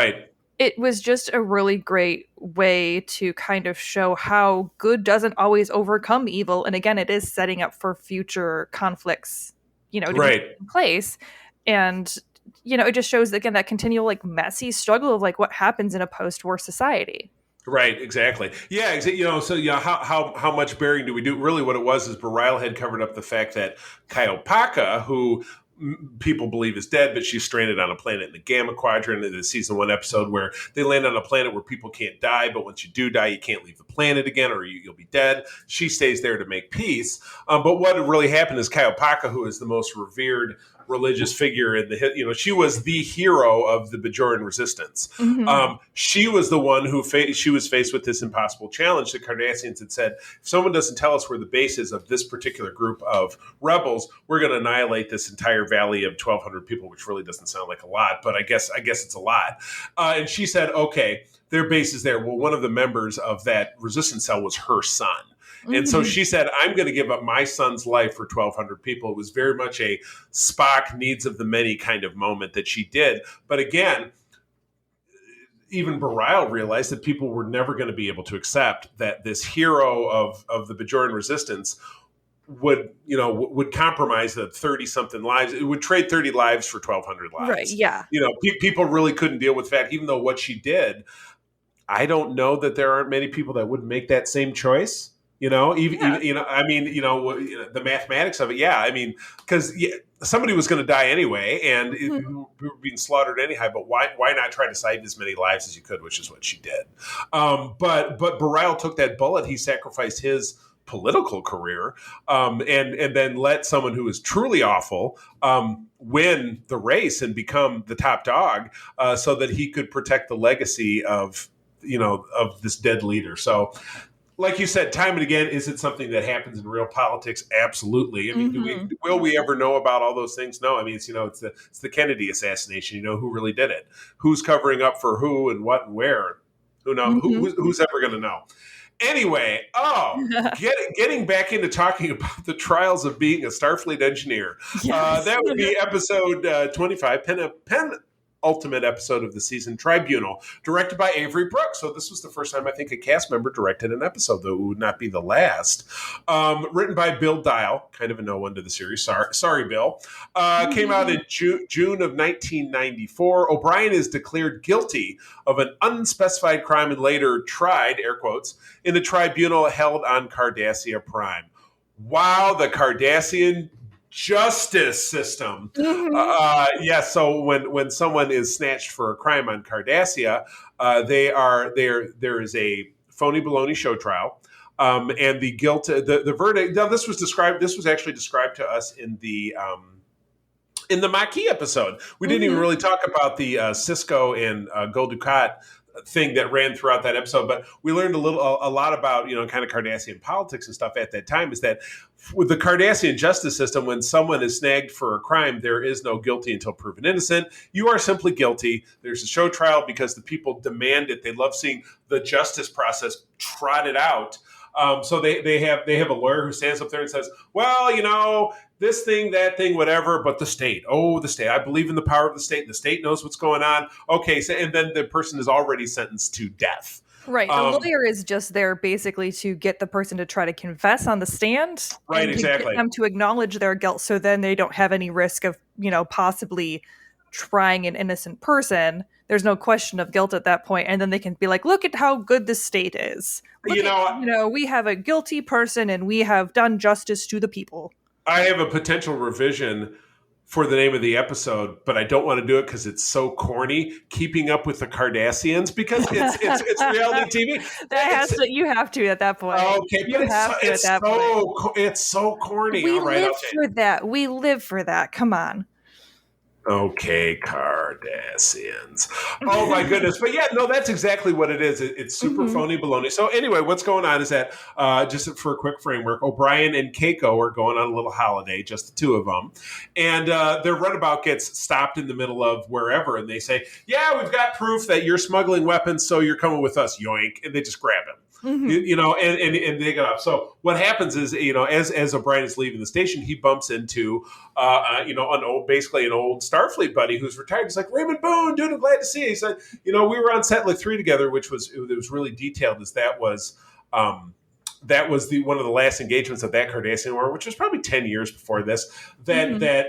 it was just a really great way to kind of show how good doesn't always overcome evil. And again, it is setting up for future conflicts, to take place. And, it just shows, again, that continual, like, messy struggle of, like, what happens in a post-war society. Right, exactly. Yeah, how much burying do we do? Really, what it was is Bareil had covered up the fact that Kaiopaka, who people believe is dead, but she's stranded on a planet in the Gamma Quadrant in the season 1 episode where they land on a planet where people can't die, but once you do die, you can't leave the planet again or you'll be dead. She stays there to make peace. But what really happened is Kaiopaka, who is the most revered religious figure in the, she was the hero of the Bajoran resistance. She was the one who she was faced with this impossible challenge. The Cardassians had said, if someone doesn't tell us where the base is of this particular group of rebels, we're going to annihilate this entire valley of 1,200 people, which really doesn't sound like a lot, but I guess it's a lot. And she said, okay, their base is there. Well, one of the members of that resistance cell was her son. And so she said, I'm going to give up my son's life for 1,200 people. It was very much a Spock needs of the many kind of moment that she did. But again, even Bareil realized that people were never going to be able to accept that this hero of the Bajoran resistance would compromise the 30-something lives. It would trade 30 lives for 1,200 lives. Right, yeah. People really couldn't deal with the fact, even though what she did, I don't know that there aren't many people that wouldn't make that same choice. The mathematics of it. Yeah. I mean, because somebody was going to die anyway, and we were being slaughtered anyhow. But why not try to save as many lives as you could, which is what she did. But Bareil took that bullet. He sacrificed his political career, and then let someone who is truly awful win the race and become the top dog, so that he could protect the legacy of this dead leader. So. Like you said, time and again, is it something that happens in real politics? Absolutely. I mean, will we ever know about all those things? No. I mean, it's the Kennedy assassination. Who really did it? Who's covering up for who and what and where? Who knows? Who's ever going to know? Anyway, getting back into talking about the trials of being a Starfleet engineer. Yes. That would be episode 25, penultimate episode of the season, Tribunal, directed by Avery Brooks. So this was the first time I think a cast member directed an episode, though it would not be the last. Written by Bill Dial, kind of a no one to the series. Sorry, Bill. Came out in June of 1994. O'Brien is declared guilty of an unspecified crime and later tried, air quotes, in a tribunal held on Cardassia Prime. Wow, the Cardassian justice system. So when someone is snatched for a crime on Cardassia, there is a phony baloney show trial, and the guilt, the verdict. Now this was actually described to us in the Maquis episode. We didn't even really talk about the Cisco and Gul Dukat thing that ran throughout that episode, but we learned a lot about kind of Cardassian politics and stuff at that time. Is that with the Cardassian justice system, when someone is snagged for a crime, there is no guilty until proven innocent. You are simply guilty. There's a show trial because the people demand it. They love seeing the justice process trotted out. So they have a lawyer who stands up there and says, well, this thing, that thing, whatever, but the state, I believe in the power of the state. The state knows what's going on. Okay. So, and then the person is already sentenced to death. Right. The lawyer is just there basically to get the person to try to confess on the stand. Right. And exactly. Get them to acknowledge their guilt. So then they don't have any risk of, possibly trying an innocent person. There's no question of guilt at that point. And then they can be like, look at how good the state is. We have a guilty person and we have done justice to the people. I have a potential revision for the name of the episode, but I don't want to do it because it's so corny. Keeping Up with the Cardassians, because it's reality TV. You have to at that point. Okay, but it's so corny. We live for that. Come on. Okay, Cardassians. Oh my goodness. But yeah, no, that's exactly what it is. It's super phony baloney. So anyway, what's going on is that, just for a quick framework, O'Brien and Keiko are going on a little holiday, just the two of them. And their runabout gets stopped in the middle of wherever. And they say, yeah, we've got proof that you're smuggling weapons, so you're coming with us, yoink. And they just grab him. And they get up. So what happens is, as O'Brien is leaving the station, he bumps into, an old Starfleet buddy who's retired. He's like, Raymond Boone, dude, I'm glad to see you. He said, we were on Setlet 3 together, which was really detailed, as that was one of the last engagements of that Cardassian War, which was probably 10 years before this. That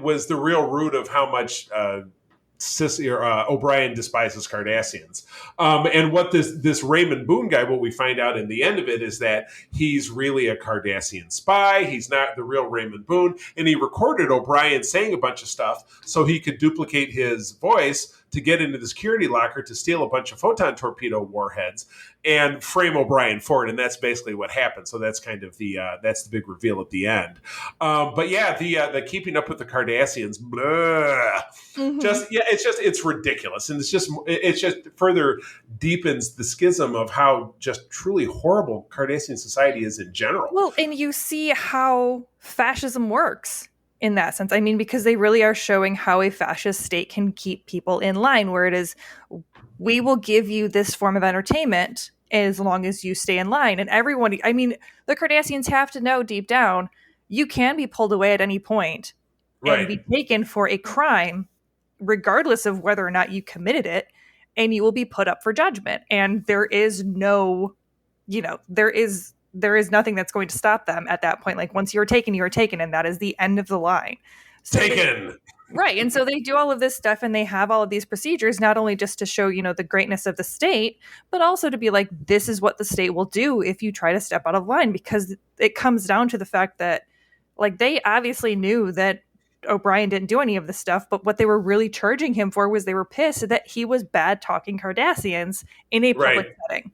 was the real root of how much O'Brien despises Cardassians. And what this Raymond Boone guy, what we find out in the end of it is that he's really a Cardassian spy. He's not the real Raymond Boone. And he recorded O'Brien saying a bunch of stuff so he could duplicate his voice to get into the security locker to steal a bunch of photon torpedo warheads and frame O'Brien for it. And that's basically what happened. So that's kind of that's the big reveal at the end. But yeah, the keeping up with the Cardassians, blah, it's ridiculous. And it just further deepens the schism of how just truly horrible Cardassian society is in general. Well, and you see how fascism works in that sense. I mean, because they really are showing how a fascist state can keep people in line, where it is, we will give you this form of entertainment as long as you stay in line. And everyone, I mean, the Cardassians have to know deep down, you can be pulled away at any point and be taken for a crime, regardless of whether or not you committed it, and you will be put up for judgment. And there is no, there is nothing that's going to stop them at that point. Like, once you're taken, and that is the end of the line. So taken. Right. And so they do all of this stuff, and they have all of these procedures, not only just to show, the greatness of the state, but also to be like, this is what the state will do if you try to step out of line, because it comes down to the fact that, like, they obviously knew that O'Brien didn't do any of this stuff, but what they were really charging him for was they were pissed that he was bad talking Cardassians in a public setting.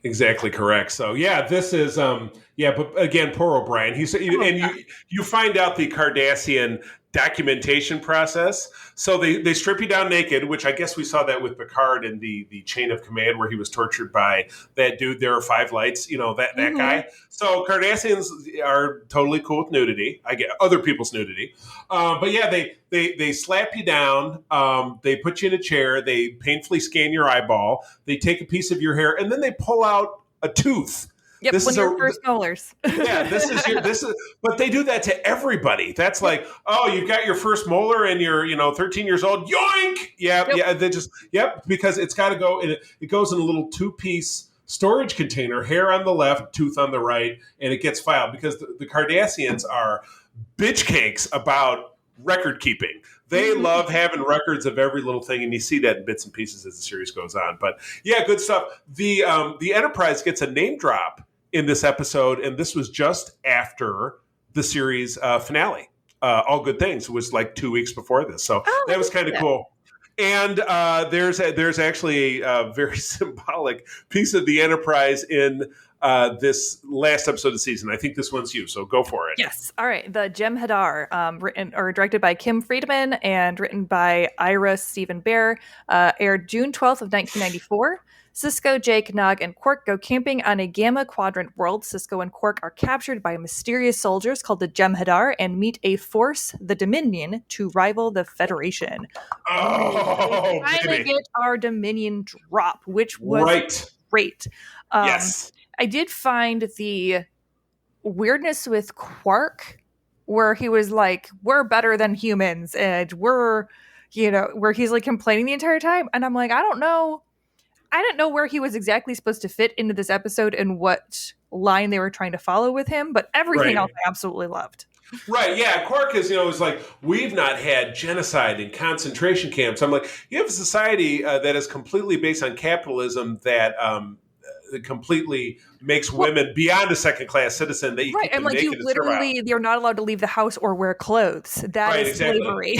Exactly correct. So yeah, this is but again, poor O'Brien. You find out the Cardassian documentation process. So they strip you down naked, which I guess we saw that with Picard in the chain of command where he was tortured by that dude. There are five lights, that guy. So Cardassians are totally cool with nudity. I get other people's nudity, but yeah, they slap you down. They put you in a chair. They painfully scan your eyeball. They take a piece of your hair, and then they pull out a tooth. Yep, this is your first molars. Yeah, but they do that to everybody. That's like, oh, you've got your first molar and you're, 13 years old. Yoink! Yeah, they just, because it's got to go, it goes in a little 2-piece storage container, hair on the left, tooth on the right, and it gets filed because the Cardassians are bitch cakes about record keeping. They love having records of every little thing, and you see that in bits and pieces as the series goes on. But yeah, good stuff. The Enterprise gets a name drop in this episode, and this was just after the series finale. All Good Things was like 2 weeks before this, so that was kind of cool. And there's actually a very symbolic piece of the Enterprise in this last episode of the season. I think this one's you, so go for it. Yes. All right. The Jem'Hadar, written or directed by Kim Friedman and written by Ira Stephen Bear, aired June 12th of 1994. Sisko, Jake, Nog, and Quark go camping on a Gamma Quadrant world. Sisko and Quark are captured by mysterious soldiers called the Jem'Hadar and meet a force, the Dominion, to rival the Federation. Oh, we finally get our Dominion drop, which was great. Yes. I did find the weirdness with Quark, where he was like, we're better than humans, and we're, where he's like complaining the entire time. And I'm like, I don't know where he was exactly supposed to fit into this episode and what line they were trying to follow with him, but everything else I absolutely loved. Right, yeah. Quark is, is like, we've not had genocide in concentration camps. I'm like, you have a society that is completely based on capitalism that completely makes women beyond a second-class citizen. That you right, and like you literally, you're not allowed to leave the house or wear clothes. That is slavery.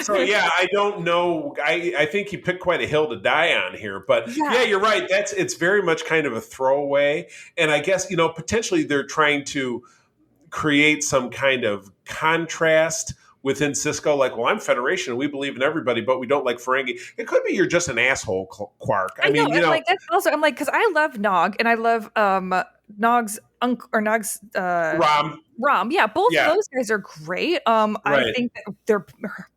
So yeah, I don't know. I think he picked quite a hill to die on here, but yeah, you're right. It's very much kind of a throwaway, and I guess potentially they're trying to create some kind of contrast within Sisko, like, well, I'm Federation, we believe in everybody, but we don't like Ferengi. It could be you're just an asshole, Quark. I mean, like, that's also, I'm like, because I love Nog, and I love Nog's uncle or Nog's Rom. Yeah, both of those guys are great. I think that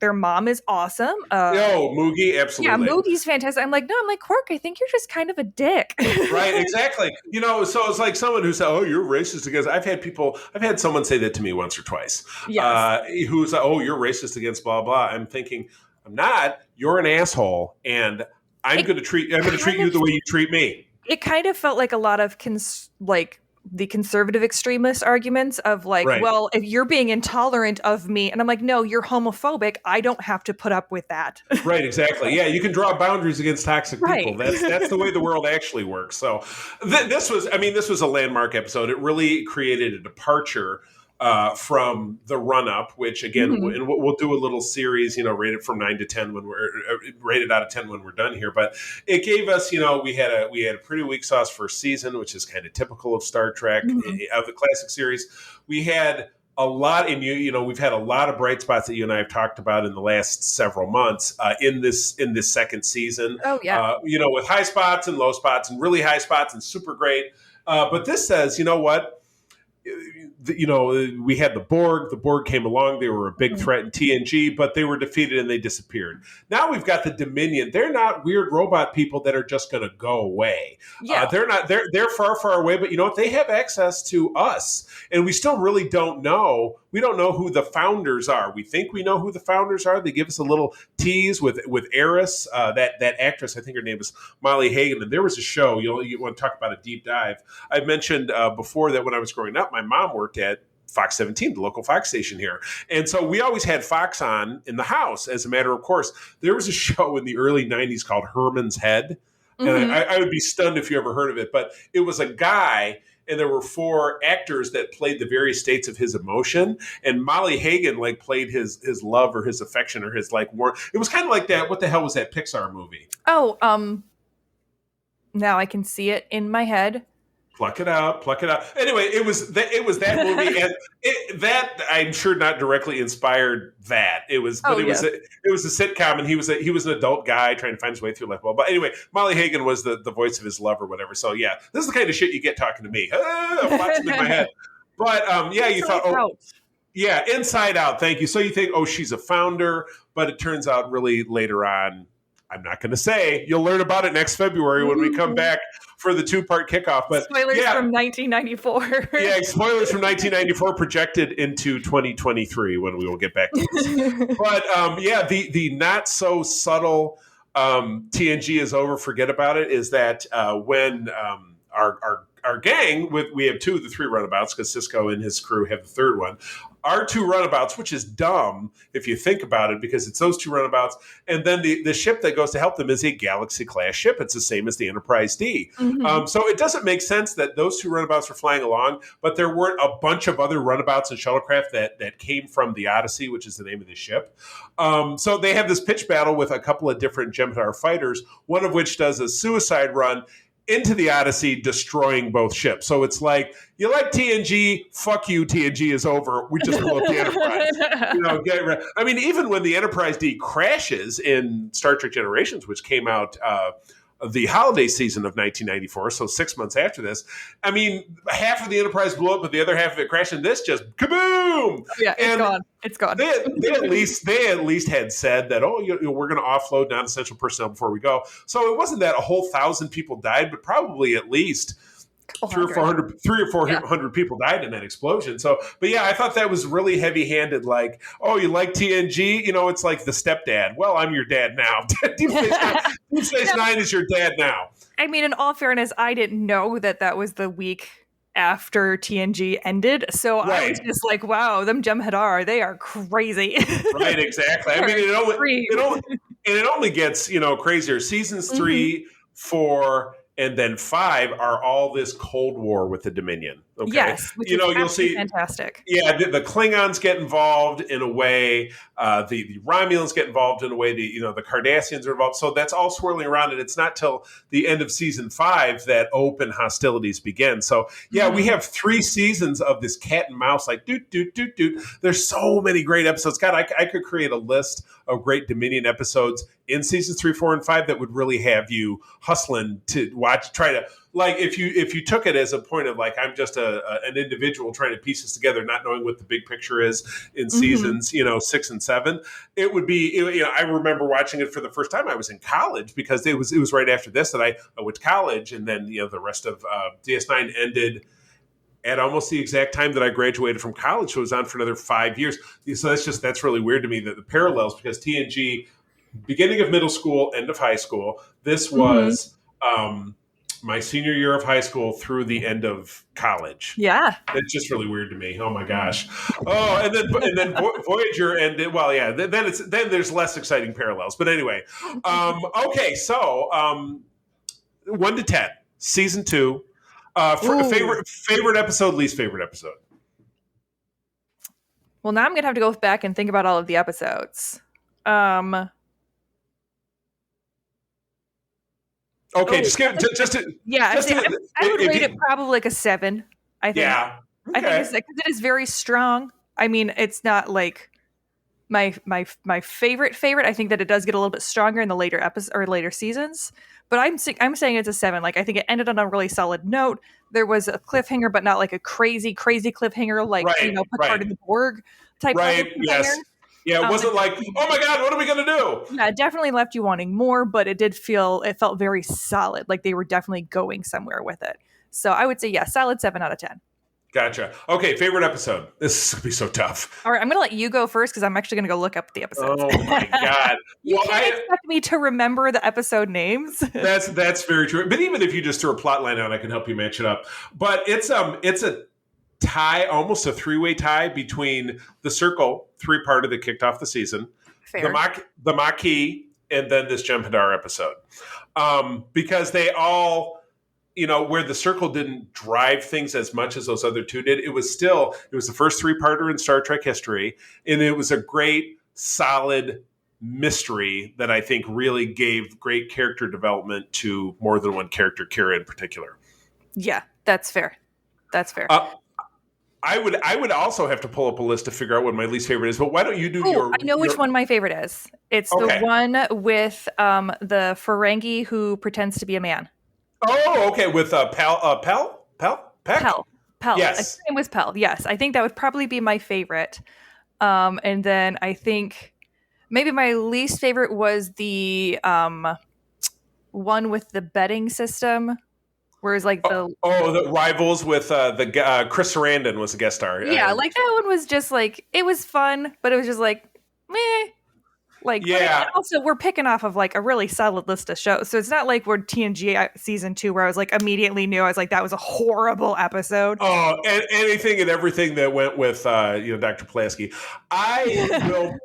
their mom is awesome. Moogie, absolutely. Yeah, Moogie's fantastic. I'm like, Quark, I think you're just kind of a dick. Right, exactly. So it's like someone who said, oh, you're racist against, I've had someone say that to me once or twice. Yes. Who's like, oh, you're racist against blah, blah. I'm thinking, I'm not. You're an asshole, and I'm going to treat you the way you treat me. It kind of felt like a lot of the conservative extremist arguments of like, Right. well, if you're being intolerant of me, and I'm like, no, you're homophobic. I don't have to put up with that. Right, exactly. Yeah, you can draw boundaries against toxic people. Right. That's the way the world actually works. So this was a landmark episode. It really created a departure from the run up, which again, Mhm. and we'll do a little series, rated from 9 to 10 when we're rated out of 10 when we're done here. But it gave us, we had a pretty weak sauce first season, which is kind of typical of Star Trek of the classic series. We had a lot we've had a lot of bright spots that you and I have talked about in the last several months in this second season. Oh, yeah. With high spots and low spots and really high spots and super great. But this says, you know what? We had the Borg. The Borg came along. They were a big threat in TNG, but they were defeated and they disappeared. Now we've got the Dominion. They're not weird robot people that are just going to go away. Yeah. They're not. They're far, far away. But you know what? They have access to us, and we still really don't know. We don't know who the founders are. We think we know who the founders are. They give us a little tease with Eris, that actress. I think her name is Molly Hagan. And there was a show. You want to talk about a deep dive? I mentioned before that when I was growing up, my mom worked at Fox 17, the local Fox station here. And so we always had Fox on in the house as a matter of course. There was a show in the early 90s called Herman's Head. And I would be stunned if you ever heard of it. But it was a guy, and there were 4 actors that played the various states of his emotion. And Molly Hagan played his love or his affection or his war. It was kind of like that. What the hell was that Pixar movie? Oh, now I can see it in my head. Pluck it out. Anyway, it was that movie, and that I'm sure not directly inspired that. It was a sitcom, and he was an adult guy trying to find his way through life. But anyway, Molly Hagan was the voice of his love or whatever. So yeah, this is the kind of shit you get talking to me. Watch in my head. But you thought, yeah, Inside Out. Thank you. So you think, she's a founder, but it turns out really later on. I'm not going to say. You'll learn about it next February when we come back for the 2-part kickoff. But spoilers from 1994. Yeah, spoilers from 1994 projected into 2023 when we will get back to this. But the not so subtle TNG is over. Forget about it. Is that when our gang, we have 2 of the 3 runabouts because Cisco and his crew have the 3rd one. Our 2 runabouts, which is dumb if you think about it, because it's those 2 runabouts, and then the ship that goes to help them is a Galaxy-class ship. It's the same as the Enterprise D. So it doesn't make sense that those 2 runabouts were flying along, but there weren't a bunch of other runabouts and shuttlecraft that came from the Odyssey, which is the name of the ship. So they have this pitch battle with a couple of different Jem'Hadar fighters, one of which does a suicide run into the Odyssey, destroying both ships. So it's like, you like TNG, fuck you, TNG is over. We just blew up the Enterprise. I mean, even when the Enterprise D crashes in Star Trek Generations, which came out the holiday season of 1994, so 6 months after this, I mean, half of the Enterprise blew up, but the other half of it crashed, and this just kaboom! Yeah, it's gone. They at least had said that, we're going to offload non-essential personnel before we go. So it wasn't that a whole 1,000 people died, but probably at least 300 or 400 people died in that explosion. So, but yeah, I thought that was really heavy-handed. Like, you like TNG? It's like the stepdad. Well, I'm your dad now. Deep Space Nine is your dad now. I mean, in all fairness, I didn't know that was the week after TNG ended. So I was just like, wow, them Jem'Hadar, they are crazy. Right, exactly. I mean, it only gets, crazier. Seasons 3, 4, and then 5 are all this Cold War with the Dominion. Okay? Yes, which you'll see fantastic. Yeah, the Klingons get involved in a way. The Romulans get involved in a way. The Cardassians are involved. So that's all swirling around, and it's not till the end of season 5 that open hostilities begin. So we have 3 seasons of this cat and mouse, like doot doot doot doot. There's so many great episodes. God, I could create a list of great Dominion episodes in seasons 3, 4, and 5 that would really have you hustling to watch. Try to. Like if you took it as a point of like I'm just an individual trying to piece this together, not knowing what the big picture is in seasons 6 and 7, it would be. I remember watching it for the first time. I was in college because it was right after this that I went to college, and then the rest of DS9 ended at almost the exact time that I graduated from college. So it was on for another 5 years. So that's really weird to me that the parallels, because TNG, beginning of middle school, end of high school. This was. my senior year of high school through the end of college. Yeah. It's just really weird to me. Oh my gosh. Oh, and then Voyager ended. Well, yeah. Then there's less exciting parallels. But anyway, okay. So 1 to 10, season 2. Favorite episode, least favorite episode. Well, now I'm gonna have to go back and think about all of the episodes. Okay, just give just to, yeah. just I would rate it probably like a 7. I think. Yeah, okay. I think it's because it is very strong. I mean, it's not like my favorite. I think that it does get a little bit stronger in the later episodes or later seasons. But I'm saying it's a 7. Like I think it ended on a really solid note. There was a cliffhanger, but not like a crazy cliffhanger, like Picard and the Borg type. Right. Yes. Yeah. It wasn't like, oh my God, what are we gonna do? Yeah, it definitely left you wanting more, but it felt very solid. Like they were definitely going somewhere with it. So I would say, yeah, solid 7 out of 10. Gotcha. Okay, favorite episode. This is gonna be so tough. All right, I'm gonna let you go first because I'm actually gonna go look up the episodes. Oh my God! You can't expect me to remember the episode names. That's very true. But even if you just throw a plot line out, I can help you match it up. But it's a tie, almost a 3-way tie between the Circle 3-parter that kicked off the season, Fair. the Maquis, and then this Jem'Hadar episode, because they all. Where the Circle didn't drive things as much as those other two did, it was the first 3-parter in Star Trek history, and it was a great, solid mystery that I think really gave great character development to more than one character, Kira in particular. Yeah, that's fair. I would also have to pull up a list to figure out what my least favorite is, but why don't you do I know which one my favorite is. It's the one with the Ferengi who pretends to be a man. Oh, okay. With Peck? Pell. Yes. His name was Pell. Yes. I think that would probably be my favorite. And then I think maybe my least favorite was the one with the betting system. Whereas like the Rivals with the Chris Sarandon was a guest star. Yeah, like that one was just like, it was fun, but it was just like, meh. Like, yeah. Also, we're picking off of like a really solid list of shows. So it's not like we're TNG season 2 where I was like immediately knew I was like, that was a horrible episode. Oh, and anything and everything that went with, Dr. Pulaski. I will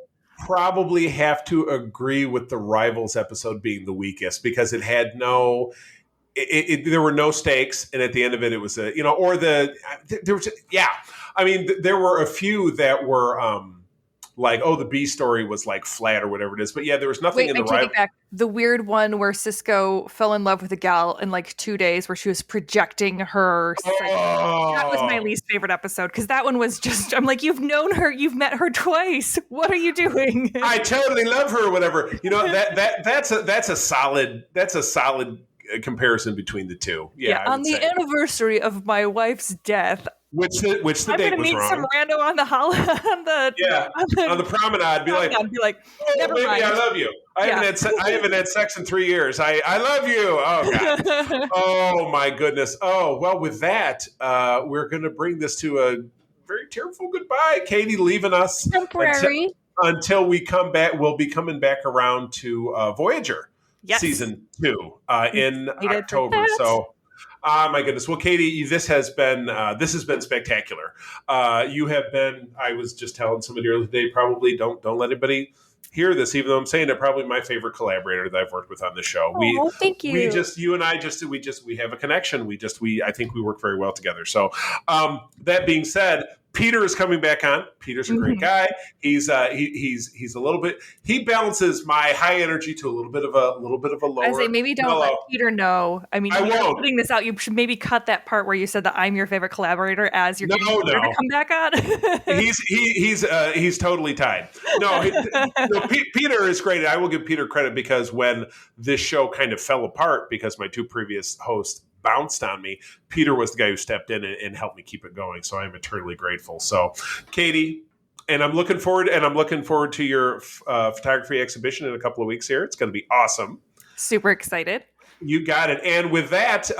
probably have to agree with the Rivals episode being the weakest because it had there were no stakes. And at the end of it, it was there were a few that were, like, the B story was like flat or whatever it is. But yeah, there was nothing in the take it back. The weird one where Cisco fell in love with a gal in like 2 days where she was projecting her. That was my least favorite episode because that one was just, I'm like, you've known her, you've met her twice. What are you doing? I totally love her or whatever. That's a solid comparison between the two. Yeah, on the anniversary of my wife's death. Which the date was wrong. I'm gonna meet some rando on the on the promenade. Be like, never baby, mind. I love you. I haven't had sex in 3 years. I love you. Oh God. Oh my goodness. Oh well. With that, we're gonna bring this to a very tearful goodbye. Katie leaving us temporary until we come back. We'll be coming back around to Voyager season 2 in October. So. My goodness. Well, Katie, this has been spectacular. You have been, I was just telling somebody earlier today, probably don't let anybody hear this, even though I'm saying it, probably my favorite collaborator that I've worked with on the show. Thank you. You and I we have a connection. I think we work very well together. So, that being said, Peter is coming back on. Peter's a great guy. He's a little bit. He balances my high energy to a little bit of a lower. I say maybe don't let Peter know. I mean, you're putting this out. You should maybe cut that part where you said that I'm your favorite collaborator as you're getting Peter to come back on. he's totally tied. Peter is great. I will give Peter credit because when this show kind of fell apart because my 2 previous hosts bounced on me, Peter was the guy who stepped in and helped me keep it going. So I'm eternally grateful. So, Katie, and I'm looking forward to your photography exhibition in a couple of weeks here. It's going to be awesome. Super excited. You got it. And with that,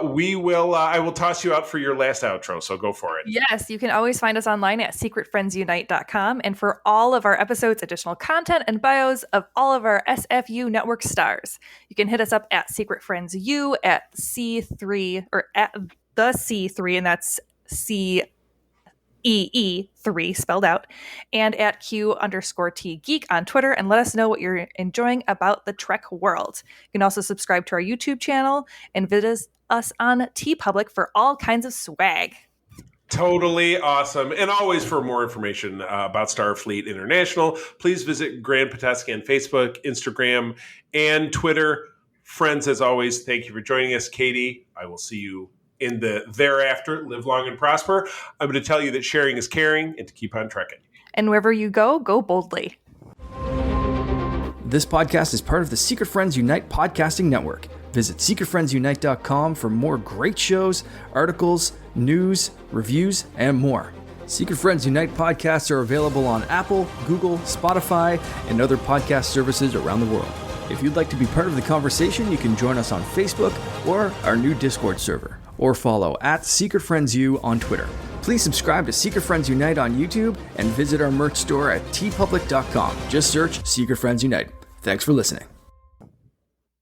we will. I will toss you out for your last outro. So go for it. Yes, you can always find us online at secretfriendsunite.com. And for all of our episodes, additional content, and bios of all of our SFU network stars, you can hit us up at Secret Friends U at C3 or at the C3, and that's CEE3 spelled out, and at Q_T Geek on Twitter, and let us know what you're enjoying about the Trek world. You can also subscribe to our YouTube channel and visit us on TeePublic for all kinds of swag. Totally awesome. And always for more information about Starfleet International, please visit Grant Poteski on Facebook, Instagram, and Twitter. Friends, as always, thank you for joining us. Katie, I will see you in the thereafter. Live long and prosper. I'm going to tell you that sharing is caring and to keep on trekking. And wherever you go, go boldly. This podcast is part of the Secret Friends Unite podcasting network. Visit secretfriendsunite.com for more great shows, articles, news, reviews, and more. Secret Friends Unite podcasts are available on Apple, Google, Spotify, and other podcast services around the world. If you'd like to be part of the conversation, you can join us on Facebook or our new Discord server, or follow at Secret Friends U on Twitter. Please subscribe to Secret Friends Unite on YouTube and visit our merch store at tpublic.com. Just search Secret Friends Unite. Thanks for listening.